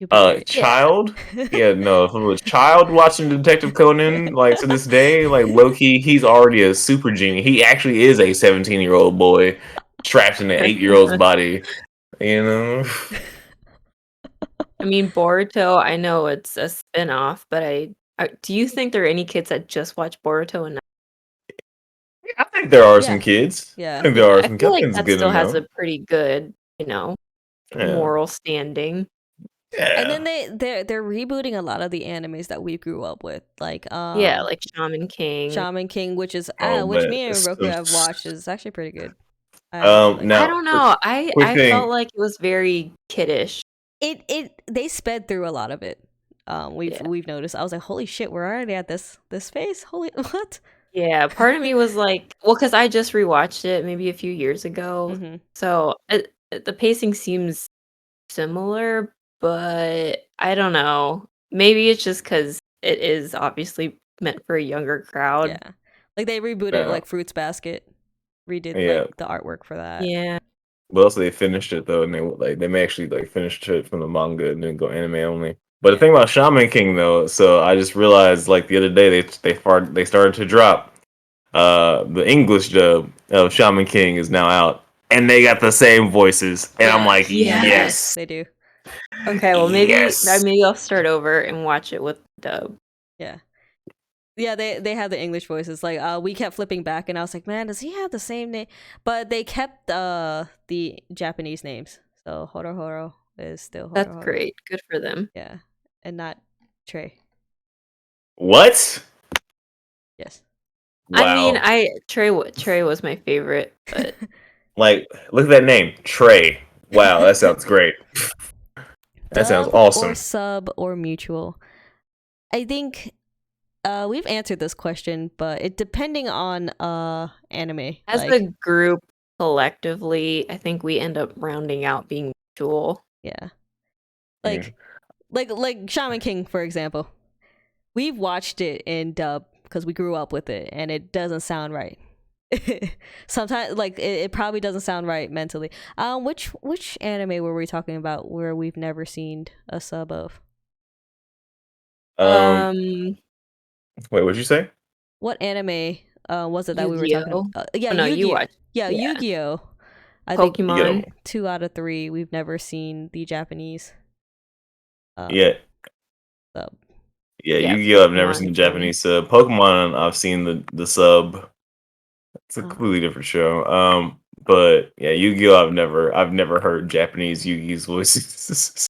You'll be great. Child? Yeah, no. If it was a child watching Detective Conan, like to this day, like Loki, he's already a super genius. He actually is a 17-year-old boy trapped in an 8-year-old's body. You know? I mean, Boruto, I know it's a spin-off, but do you think there are any kids that just watch Boruto and I think there are some Yeah. kids. I Yeah. think there yeah, are I some. feel I like think it's that good still has enough. a pretty good, Yeah. moral standing. And then Yeah. they're rebooting a lot of the animes that we grew up with, like Yeah, like Shaman King. Shaman King, which is Oh which man. me and Roku have watched, is actually pretty good. I actually like I it. Now, don't know. I quick I felt thing. like it was very kiddish. They sped through a lot of it. Yeah. We've noticed. I was like, holy shit, we're already at this phase. Holy what? Yeah, part of me was like, well, because I just rewatched it maybe a few years ago, Mm-hmm. so the pacing seems similar, but I don't know. Maybe it's just because it is obviously meant for a younger crowd. Yeah, like they rebooted Now, like Fruits Basket, redid yeah. like the artwork for that. Yeah. But also they finished it though, and they may actually like finish it from the manga and then go anime only. But the Yeah. thing about Shaman King though, so I just realized like the other day they started to drop the English dub of Shaman King is now out, and they got the same voices, and I'm like, Yes. yes, They do. Okay, well yes. maybe I'll start over and watch it with dub. Yeah. Yeah, they have the English voices. Like we kept flipping back and I was like, man, does he have the same name? But they kept the Japanese names. So Horo Horo is still Horo That's Horo. great. Good for them. Yeah. And not Trey. What? Yes. I mean, Wow. Trey was my favorite, but Like, look at that name, Trey. Wow, that sounds great. That sounds Dub or awesome. sub or mutual. I think we've answered this question, but it depending on anime. as a Like group collectively, I think we end up rounding out being mutual. yeah. Yeah. Like Shaman King, for example. We've watched it in dub because we grew up with it and it doesn't sound right. Sometimes like it probably doesn't sound right mentally. Which anime were we talking about where we've never seen a sub of? Um, Um, wait, what'd you say? What anime was it that we were talking Yu-Gi-Oh. about? Yeah, Oh no, you Yu-Gi-Oh. watched. Yeah, Yeah, Yu-Gi-Oh. I think You get Pokemon. them. 2 out of 3 we've never seen the Japanese Yeah, sub. yeah. Yeah, Yu-Gi-Oh! I've never seen Pokemon the same. Japanese sub. Pokemon, I've seen the sub. It's a Uh, completely different show. But yeah, Yu-Gi-Oh! I've never heard Japanese Yu-Gi's voices.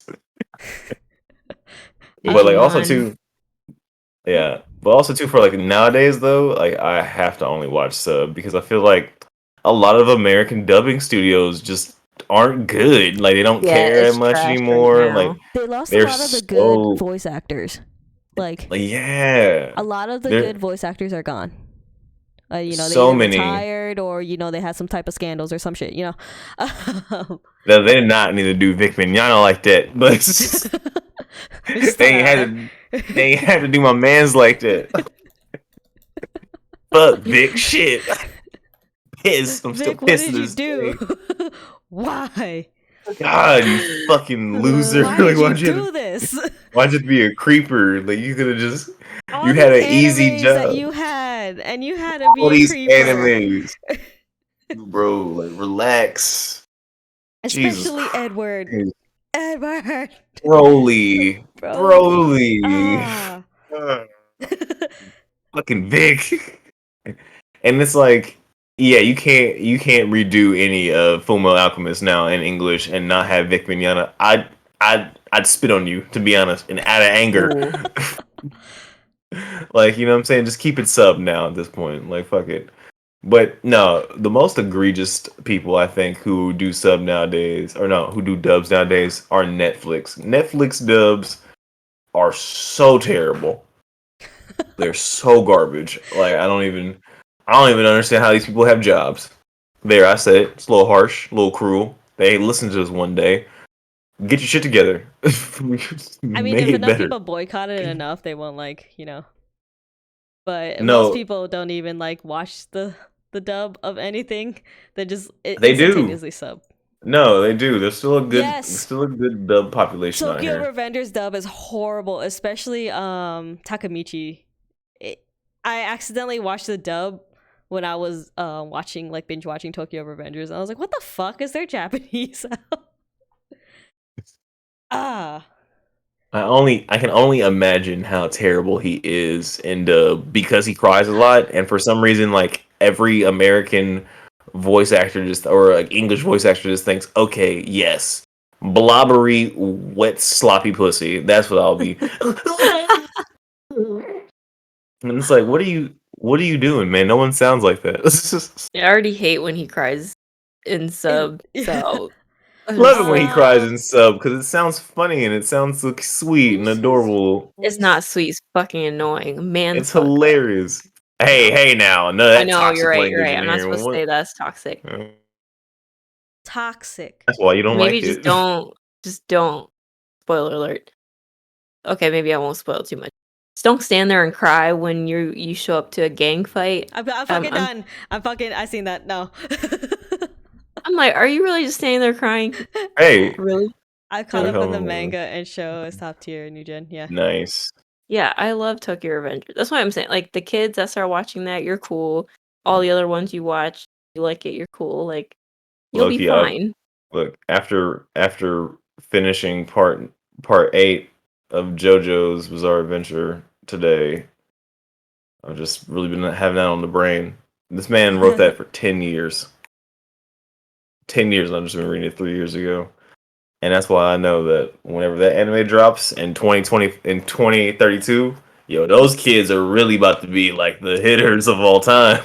But like also Digimon. too, yeah. But also too for like nowadays though, like I have to only watch sub because I feel like a lot of American dubbing studios just aren't good. Like they don't Yeah, care that it's much trash right anymore. Like now. they lost a they're lot of the good so voice actors. Like like yeah. a lot of the There good voice actors are gone. They so either many retired or they had some type of scandals or some shit. that they did not need to do Vic Mignogna like that, but They're still they ain't out had there. to they ain't had to do my man's like that. Fuck Vic shit. Pissed. I'm still Vic, what pissed to did you this do? day. Why? God, you fucking loser. Why Like did you do this? why'd you have to be a creeper? Like you could have just All you had these an easy animes that job. you had, and you had to All be a these creeper. animes. Bro, like relax. Jesus Especially Edward. Christ. Edward. Broly. Broly. Broly. Ah. Uh, fucking Vic. And it's like, yeah, you can't redo any of Fullmetal Alchemist now in English and not have Vic Mignogna. I'd spit on you, to be honest, and out of anger. Ooh. Like, you know what I'm saying? Just keep it sub now at this point. Like, fuck it. But no, the most egregious people I think who do sub nowadays, or no, who do dubs nowadays are Netflix. Netflix dubs are so terrible. They're so garbage. Like I don't even understand how these people have jobs. There, I said it. It's a little harsh, a little cruel. They listen to us one day. Get your shit together. I mean, Make if it enough better. people boycott it enough, they won't But most No, people don't even watch the dub of anything. They just they do. instantaneously sub. No, they do. There's Yes, still a good dub population out Tokyo here. Revenger's dub is horrible, especially Takamichi. It, I accidentally watched the dub when I was watching binge watching Tokyo Revengers, and I was like, "What the fuck is their Japanese?" Ah, I can only imagine how terrible he is, and because he cries a lot, and for some reason, like every American voice actor just or like English voice actor just thinks, okay, yes, blobbery, wet, sloppy pussy. That's what I'll be. And it's like, what are you doing, man? No one sounds like that. I already hate when he cries in sub, so I'm Love it just when he like, cries in sub because it sounds funny and it sounds like sweet and Who's his adorable. it's not voice? sweet, it's fucking annoying. Man It's fuck. hilarious. Hey, No. hey now, none of I that know, you're toxic right, you're language right. in I'm not here. supposed to say that's toxic. Toxic. That's why you don't Maybe like it. just don't. Spoiler alert. Okay, maybe I won't spoil too much. Just don't stand there and cry when you show up to a gang fight. I'm fucking done. I seen that. No. I'm like, are you really just standing there crying? Hey, Really? I caught look up how in the manga and show is top tier New Gen. Yeah. nice. Yeah, I love Tokyo Revengers. That's why I'm saying, like, the kids that start watching that, you're cool. All the other ones you watch, you like it, you're cool. Like, you'll be Loki, I fine. look after finishing part 8 of JoJo's Bizarre Adventure today. I've just really been having that on the brain. This man wrote that for 10 years. 10 years, and I've just been reading it 3 years ago. And that's why I know that whenever that anime drops in 2032, yo, those kids are really about to be like the hitters of all time.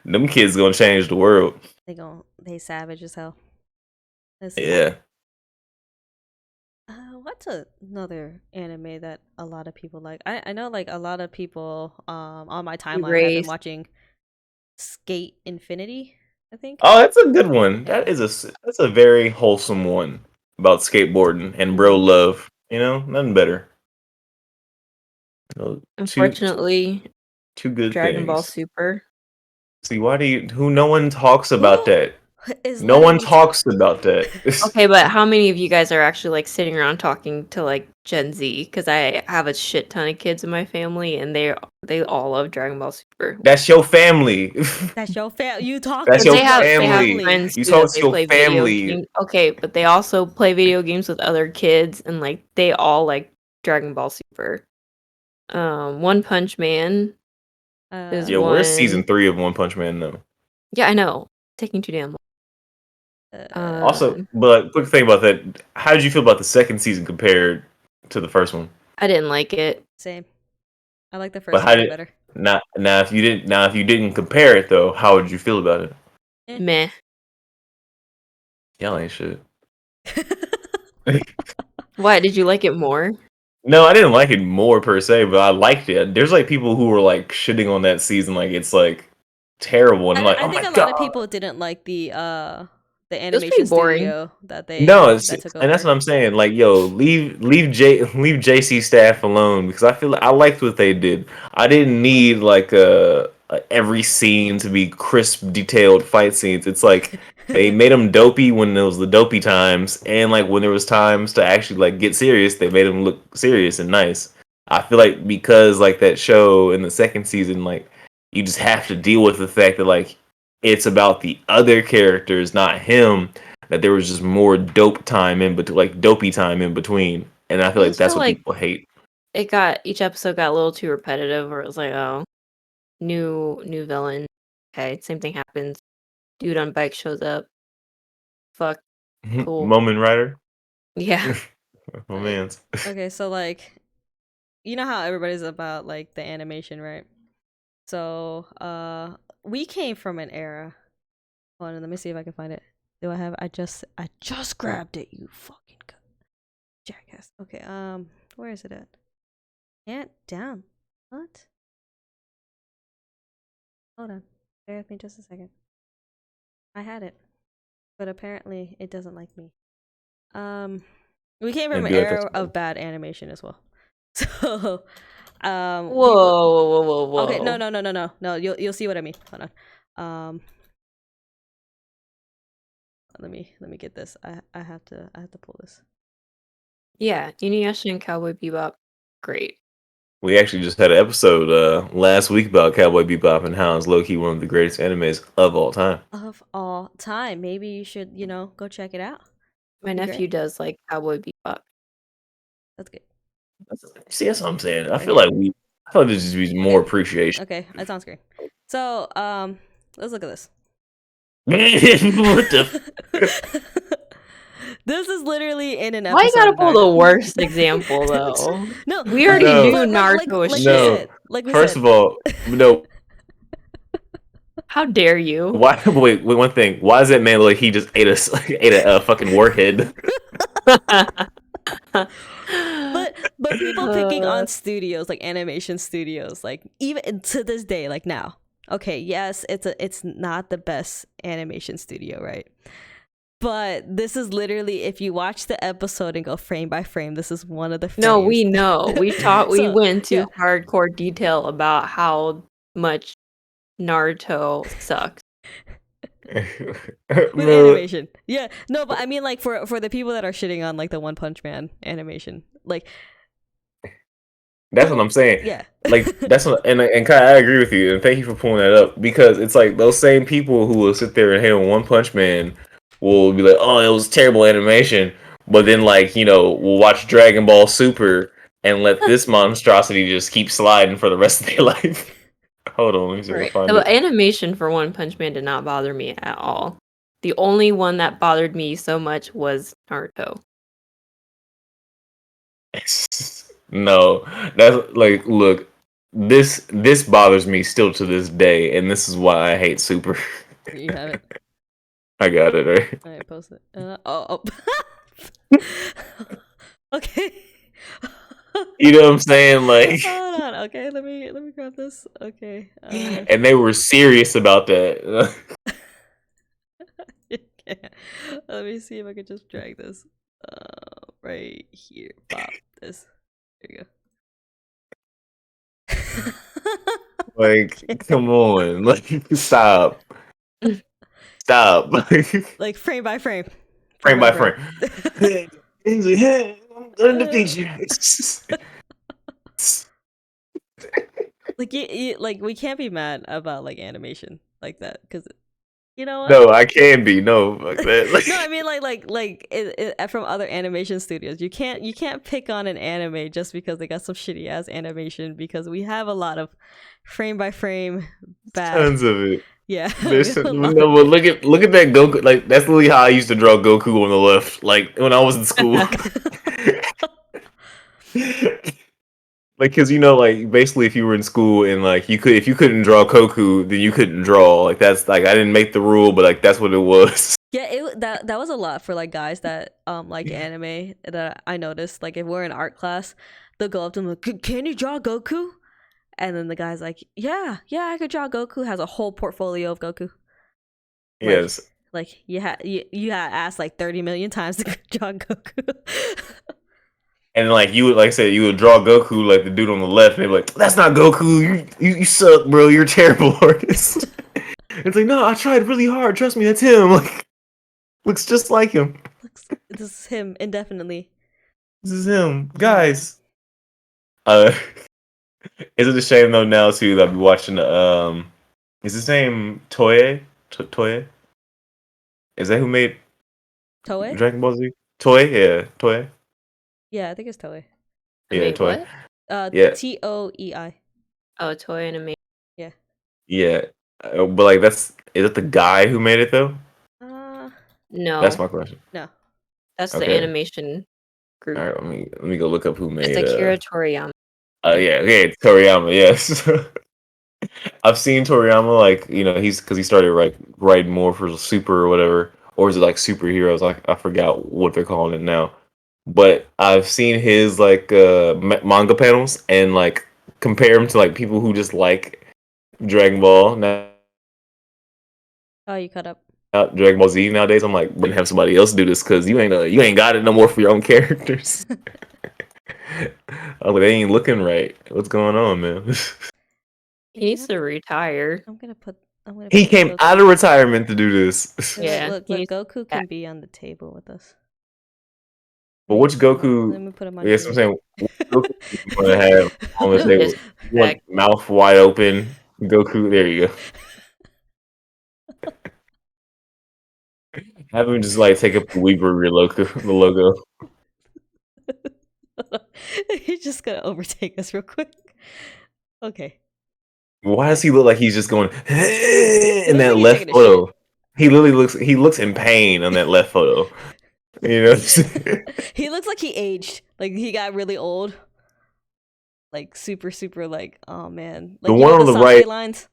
Them kids gonna change the world. They savage as hell. Let's see. Yeah. What's another anime that a lot of people like? I know like a lot of people on my timeline have been Erase. watching Skate Infinity, I think. Oh, that's a good one. Yeah. That's a very wholesome one about skateboarding and bro Mhm. love. You know, nothing better. You know, Unfortunately, two good Dragon Ball things. Super. See, why do you? Who? No one talks about Who that. is No letting one you talk? talks about that. Okay, but how many of you guys are actually like sitting around talking to like Gen Z? Because I have a shit ton of kids in my family, and they all love Dragon Ball Super. That's your family. That's your You talk That's But to your your they have family. family. friends You too that talk to they your play video family. games. Okay, but they also play video games with other kids, and like they all like Dragon Ball Super. One Punch Man is Yo, where's one. season 3 of One Punch Man though? Yeah, I know. Taking too damn long. Also, but quick thing about that. How did you feel about the second season compared to the first one? I didn't like it. Same. I like the But first how season did better. now if you didn't compare it though, how would you feel about it? Eh. Meh. Y'all ain't shit. Why did you like it more? No, I didn't like it more per se, but I liked it. There's like people who were like shitting on that season like it's like terrible, and I'm like, I oh think my a lot god. of people didn't like the It was pretty animation boring. studio that No, that took and that's over. what I'm saying. Like, yo, leave JC staff alone because I feel like I liked what they did. I didn't need like every scene to be crisp, detailed fight scenes. It's like they made them dopey when it was the dopey times, and like when there was times to actually like get serious, they made them look serious and nice. I feel like because like that show in the second season, like you just have to deal with the fact that like it's about the other characters, not him, that there was just more dope time in between, like dopey time in between, and I I feel like just feel that's what like people hate. each episode got a little too repetitive where it was like, oh, new villain. Okay, same thing happens. Dude on bike shows up. Fuck, cool. Moment Rider, Yeah. oh Like, man, okay, so like, you know how everybody's about like the animation, right? So, we came from an era. Hold on, let me see if I can find it. Do I have? I just grabbed it. You fucking jackass. Okay, where is it at? Can't down. What? Hold on. Bear with me just a second. I had it, but apparently it doesn't like me. We came from and an be like that's era of bad animation as well. So, Whoa, people. whoa, whoa, whoa, Okay, whoa. no. You'll see what I mean. Hold on. Let me get this. I have to pull this. Yeah, Inuyasha and Cowboy Bebop, great. we actually just had an episode last week about Cowboy Bebop and how it's low key one of the greatest animes of all time. Of all time, maybe you should go check it out. My Be nephew great. does like Cowboy Bebop. That's good. See, that's what I'm saying. I Right feel here. like there just needs more Okay. appreciation. Okay, it's on screen. So, let's look at this. What the? This is literally in an Why you episode gotta of pull the Naruto. worst example though? No, We already but, knew but Naruto was like we No. said, like we First said. of all, no. How dare you? Why? Wait. One thing. Why is that man like he just ate a fucking warhead? But people picking on studios like animation studios, like even to this day, like now. Okay, yes, it's not the best animation studio, right? But this is literally, if you watch the episode and go frame by frame, this is one of the frames. No, we know. We So, went into yeah. hardcore detail about how much Naruto sucks. With animation. Yeah. No, but I mean like for the people that are shitting on like the One Punch Man animation. Like That's what I'm saying. Yeah. Like that's what, and Kai, I agree with you, and thank you for pulling that up because it's like those same people who will sit there and hate on One Punch Man will be like, "Oh, it was terrible animation," but then like we'll watch Dragon Ball Super and let this monstrosity just keep sliding for the rest of their life. Hold on, let me see if I Right. can find The it. animation for One Punch Man did not bother me at all. The only one that bothered me so much was Naruto. No, that's like, look, this bothers me still to this day, and this is why I hate Super. You have it. I got it right. Alright, post it. Oh. Okay. You know what I'm saying? Like, Hold on. Okay, let me grab this. Okay. and they were serious about that. Yeah. Let me see if I can just drag this. Right here. Pop this. There you go. Like, come on, like, stop, stop, Like frame by frame. frame by frame. He's like, "Hey, I'm gonna defeat you." Like like we can't be mad about like animation like that because you know what? No, I can be no like that. Like, No, I mean from other animation studios. You can't pick on an anime just because they got some shitty ass animation because we have a lot of frame by frame bad. tons of it. Yeah. There's no, but look at that Goku. Like that's literally how I used to draw Goku on the left. Like when I was in school. Like, cause like basically, if you were in school and like if you couldn't draw Goku, then you couldn't draw. Like that's like I didn't make the rule, but like that's what it was. Yeah, that was a lot for like guys that like anime that I noticed. Like if we're in art class, they'll go up to them like, "Can you draw Goku?" And then the guy's like, "Yeah, I could draw Goku." Has a whole portfolio of Goku. Yes. Like you had asked like 30 million times to draw Goku. And like like I said, you would draw Goku like the dude on the left, and they'd be like, "That's not Goku. You suck, bro. You're a terrible artist." It's like, no, I tried really hard. Trust me, that's him. Like, looks just like him. This is him indefinitely. This is him, guys. Is it a shame though now too that I'll be watching the is his name Toei? Toei? Is that who made Toei? Dragon Ball Z? Toei? Yeah, Toei. Yeah, I think it's Toei. Yeah, Wait, Toei. what? Yeah. TOEI. Oh, toy animation. Yeah. Yeah. But like is it the guy who made it though? No, That's my question. No. that's the Okay. animation group. All right, let me go look up who made It's Akira Toriyama. yeah, Toriyama, yes. I've seen Toriyama like, he's cuz he started writing more for Super or whatever, or is it like superheroes? I forgot what they're calling it now. But I've seen his like manga panels and like compare him to like people who just like Dragon Ball now. Oh, you cut up. Dragon Ball Z nowadays. I'm like, wouldn't have somebody else do this because you ain't got it no more for your own characters. Oh, they ain't looking right. What's going on, man? He needs to retire. I'm gonna put He came out of retirement to do this. Yeah, Look, he needs Goku to- can be on the table with us. But which Goku? Let me put him on. Yes, I'm saying which Goku you want to have on the Just table. You want mouth wide open, Goku. There you go. Have him just like take up the Weeb logo. The logo. He's just gonna overtake us real quick. Okay. Why does Nice. he look like he's just going in looks that like he's left taking a photo? shit. He looks in pain on that left photo. You know, He looks like he aged. Like he got really old. Like super, super like, oh man. the Like one on the the Sanjay right, lines?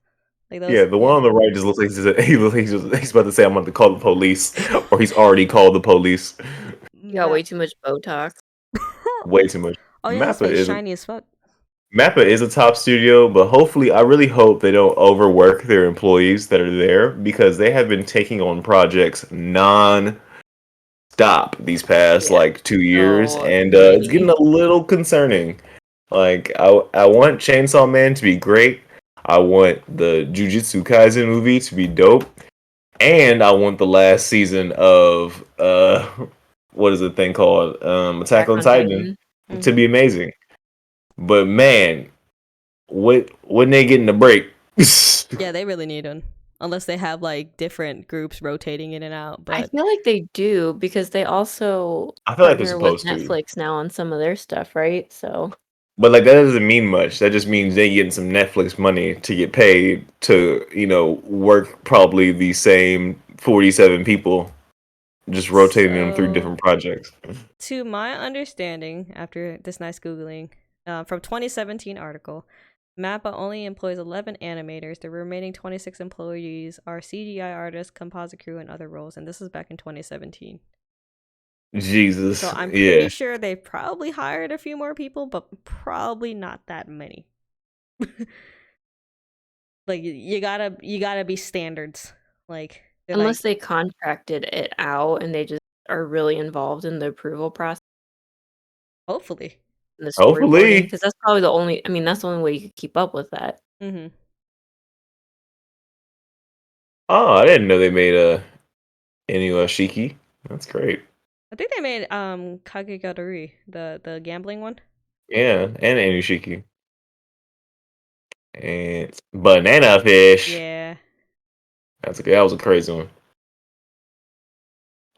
Like yeah, those? the one Yeah. on the right just looks like he's about to say I'm about to call the police, or he's already called the police. You got Map. way too much Botox. Way too much. Oh yeah, his Mappa face is shiny as fuck. Mappa is a top studio, but hopefully, I really hope they don't overwork their employees that are there because they have been taking on projects stop these past Yeah, like 2 years, so and it's getting many. a little concerning. Like I want Chainsaw Man to be great. I want the Jujutsu Kaisen movie to be dope, and I want the last season of what is the thing called Attack Attack on on Titan Titan. to Hmm. be amazing. But man, when they getting a break? Yeah, they really need one. Unless they have like different groups rotating in and out. I But feel like they do because they also I feel like they're partner with supposed to. Netflix now on some of their stuff, right? So But like that doesn't mean much. That just means they getting some Netflix money to get paid to, work probably the same 47 people, just rotating them through so different projects. to my understanding, after this nice Googling, from 2017 article, Mappa only employs 11 animators. The remaining 26 employees are CGI artists, composite crew, and other roles. And this is back in 2017. So Jesus. I'm pretty Yeah. sure they've probably hired a few more people, but probably not that many. Like you gotta be standards. Like they're unless like, they contracted it out and they just are really involved in the approval process hopefully. and the storyboarding, Hopefully. because that's probably the only. I mean, that's the only way you could keep up with that. Mm-hmm. Oh, I didn't know they made any Shiki. That's great. I think they made Kagegadori, the gambling one. Yeah, and Shiki. And Banana Fish. Yeah. That was a crazy one.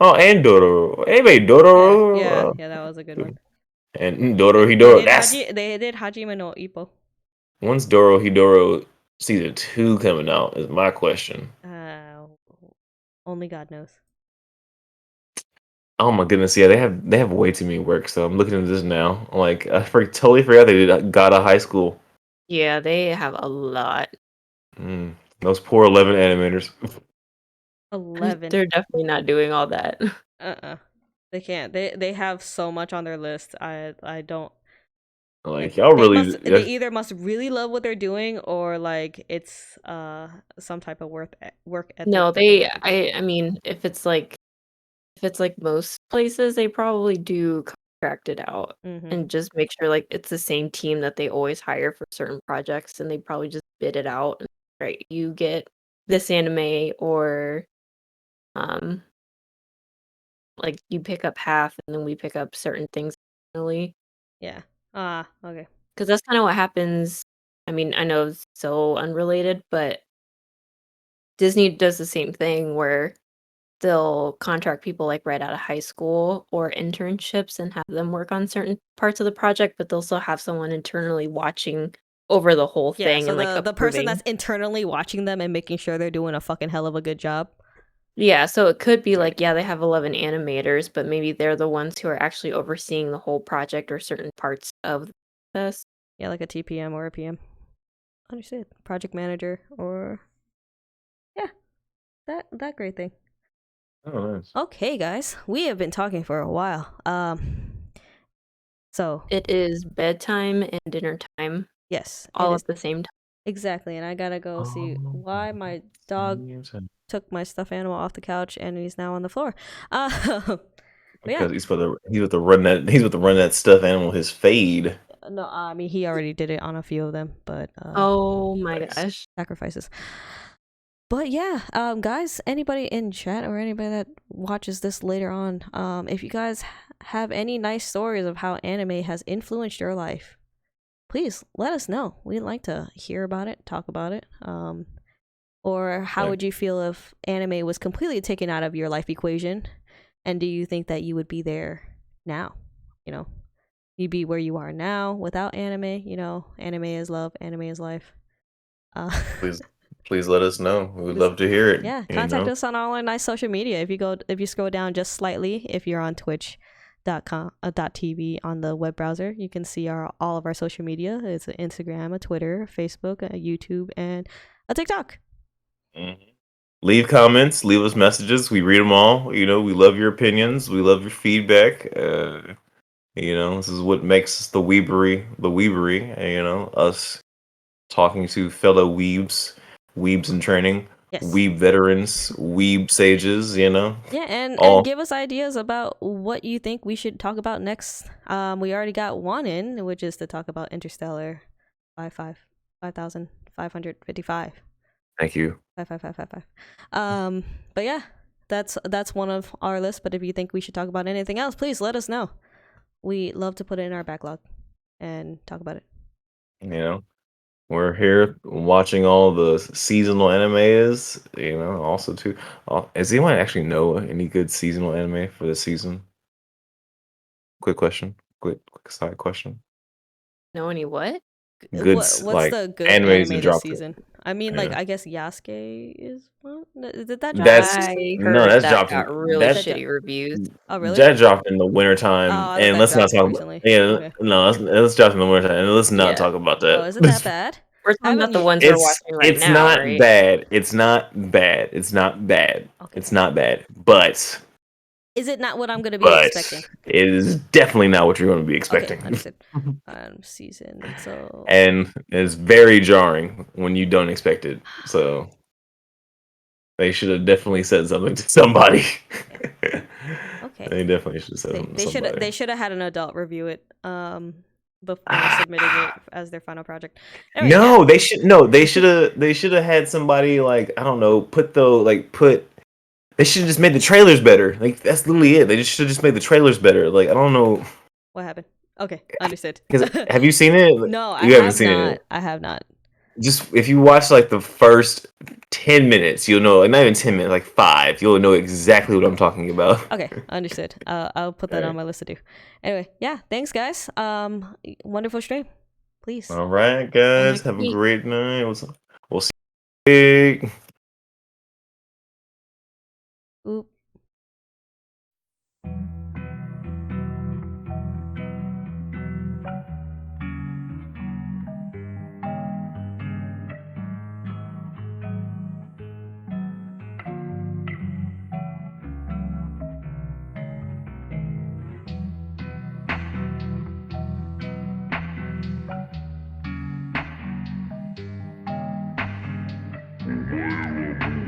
Oh, and Dororo. They made Yeah, yeah, Dororo. yeah, that was a good Too. one. And They, Doro they Hidoro. did they did Hajime no Ippo. When's Doro Hidoro season 2 coming out? Is my question. Uh only God knows. Oh my goodness, yeah, they have way too many works. So I'm looking at this now. Like totally forgot they did got a high school. Yeah, they have a lot. Those poor 11 animators. 11. They're definitely not doing all that. Uh-uh. They can't. They have so much on their list. I don't Like like y'all really they either must really love what they're doing or like it's some type of work ethic No, that they they. have to do. I mean, if it's like most places, they probably do contract it out Mhm. and just make sure like it's the same team that they always hire for certain projects, and they probably just bid it out. Right, you get this anime, or um, like you pick up half, and then we pick up certain things. Really, Yeah. Ah, okay. because that's kind of what happens. I mean, I know it's so unrelated, but Disney does the same thing where they'll contract people like right out of high school or internships and have them work on certain parts of the project, but they'll still have someone internally watching over the whole Yeah, thing so and like the person that's approving. internally watching them and making sure they're doing a fucking hell of a good job. Yeah, so it could be Right. like, yeah, they have 11 animators, but maybe they're the ones who are actually overseeing the whole project or certain parts of this. Yeah, like a TPM or a PM. Understood. Project manager or yeah, that great thing. Oh, nice. Okay, guys, we have been talking for a while. So It is bedtime and dinner time yes, it all is at the same time. exactly, and I gotta go see Oh, why my dog took my stuffed animal off the couch and he's now on the floor. But yeah, because he's about to run that stuffed animal his fade. no, I mean he already did it on a few of them, but Oh my Nice. gosh. sacrifices. But yeah, guys, anybody in chat or anybody that watches this later on, if you guys have any nice stories of how anime has influenced your life, please let us know. We'd like to hear about it, talk about it. Or how Like, would you feel if anime was completely taken out of your life equation? And do you think that you would be there now? You know, you be where you are now without anime. You know, anime is love, anime is life. Please let us know. We'd Just- love to hear it. Yeah, You contact know? us on all our nice social media. If you scroll down just slightly, if you're on Twitch.com .tv on the web browser, you can see all of our social media. It's an Instagram, a Twitter, a Facebook, a YouTube, and a TikTok. Mhm. Leave comments, leave us messages. We read them all. You know, we love your opinions. We love your feedback. You know, this is what makes the Weebery. You know, us talking to fellow weebs in training, Yes. weeb veterans, weeb sages. You know, Yeah, and all give us ideas about what you think we should talk about next. We already got one in, which is to talk about Interstellar 5555. thank you. 55555. But yeah, that's one of our lists. But if you think we should talk about anything else, please let us know. We love to put it in our backlog and talk about it. You know, we're here watching all the seasonal animes. You know, also too. Does anyone actually know any good seasonal anime for this season? Quick question. Quick side question. Know any what? Good What's like the good animes anime that this dropped. season? I mean, like, Yeah. I guess Yasuke is one. Did that drop That's this season? I no, heard that's that dropped got in really that shitty reviews. Oh, really? that dropped in the Oh, wintertime. I thought And that let's not dropped talk about recently. yeah, Okay. no, let's drop in the wintertime and let's not Yeah. talk about Oh, that. is it that bad? We're talking about the ones we're watching right It's now, not right? bad. It's not bad. It's not bad. Okay. It's not bad. But Is it not what I'm gonna be expecting? it is definitely not what you're going to be Okay, expecting. understood. Season. So And it's very jarring when you don't expect it. So they should have definitely said something to somebody. okay. They definitely should have said something to somebody. They should have had an adult review it before submitting it as their final project. Anyway, No, they should have had somebody like I don't know, they should have just made the trailers better. Like that's literally it. They just should have just made the trailers better. Like I don't know what happened? Okay, understood. cuz have you seen it? No, I You haven't have seen not. it. I have not. Just if you watch like the first 10 minutes, you'll know, like not even 10 minutes, like 5, you'll know exactly what I'm talking about. Okay, understood. I'll put that on my list to do. Anyway, yeah, thanks guys. Wonderful stream. Please. All right, guys, next have a week. great night. We'll see you. Oop. Bye.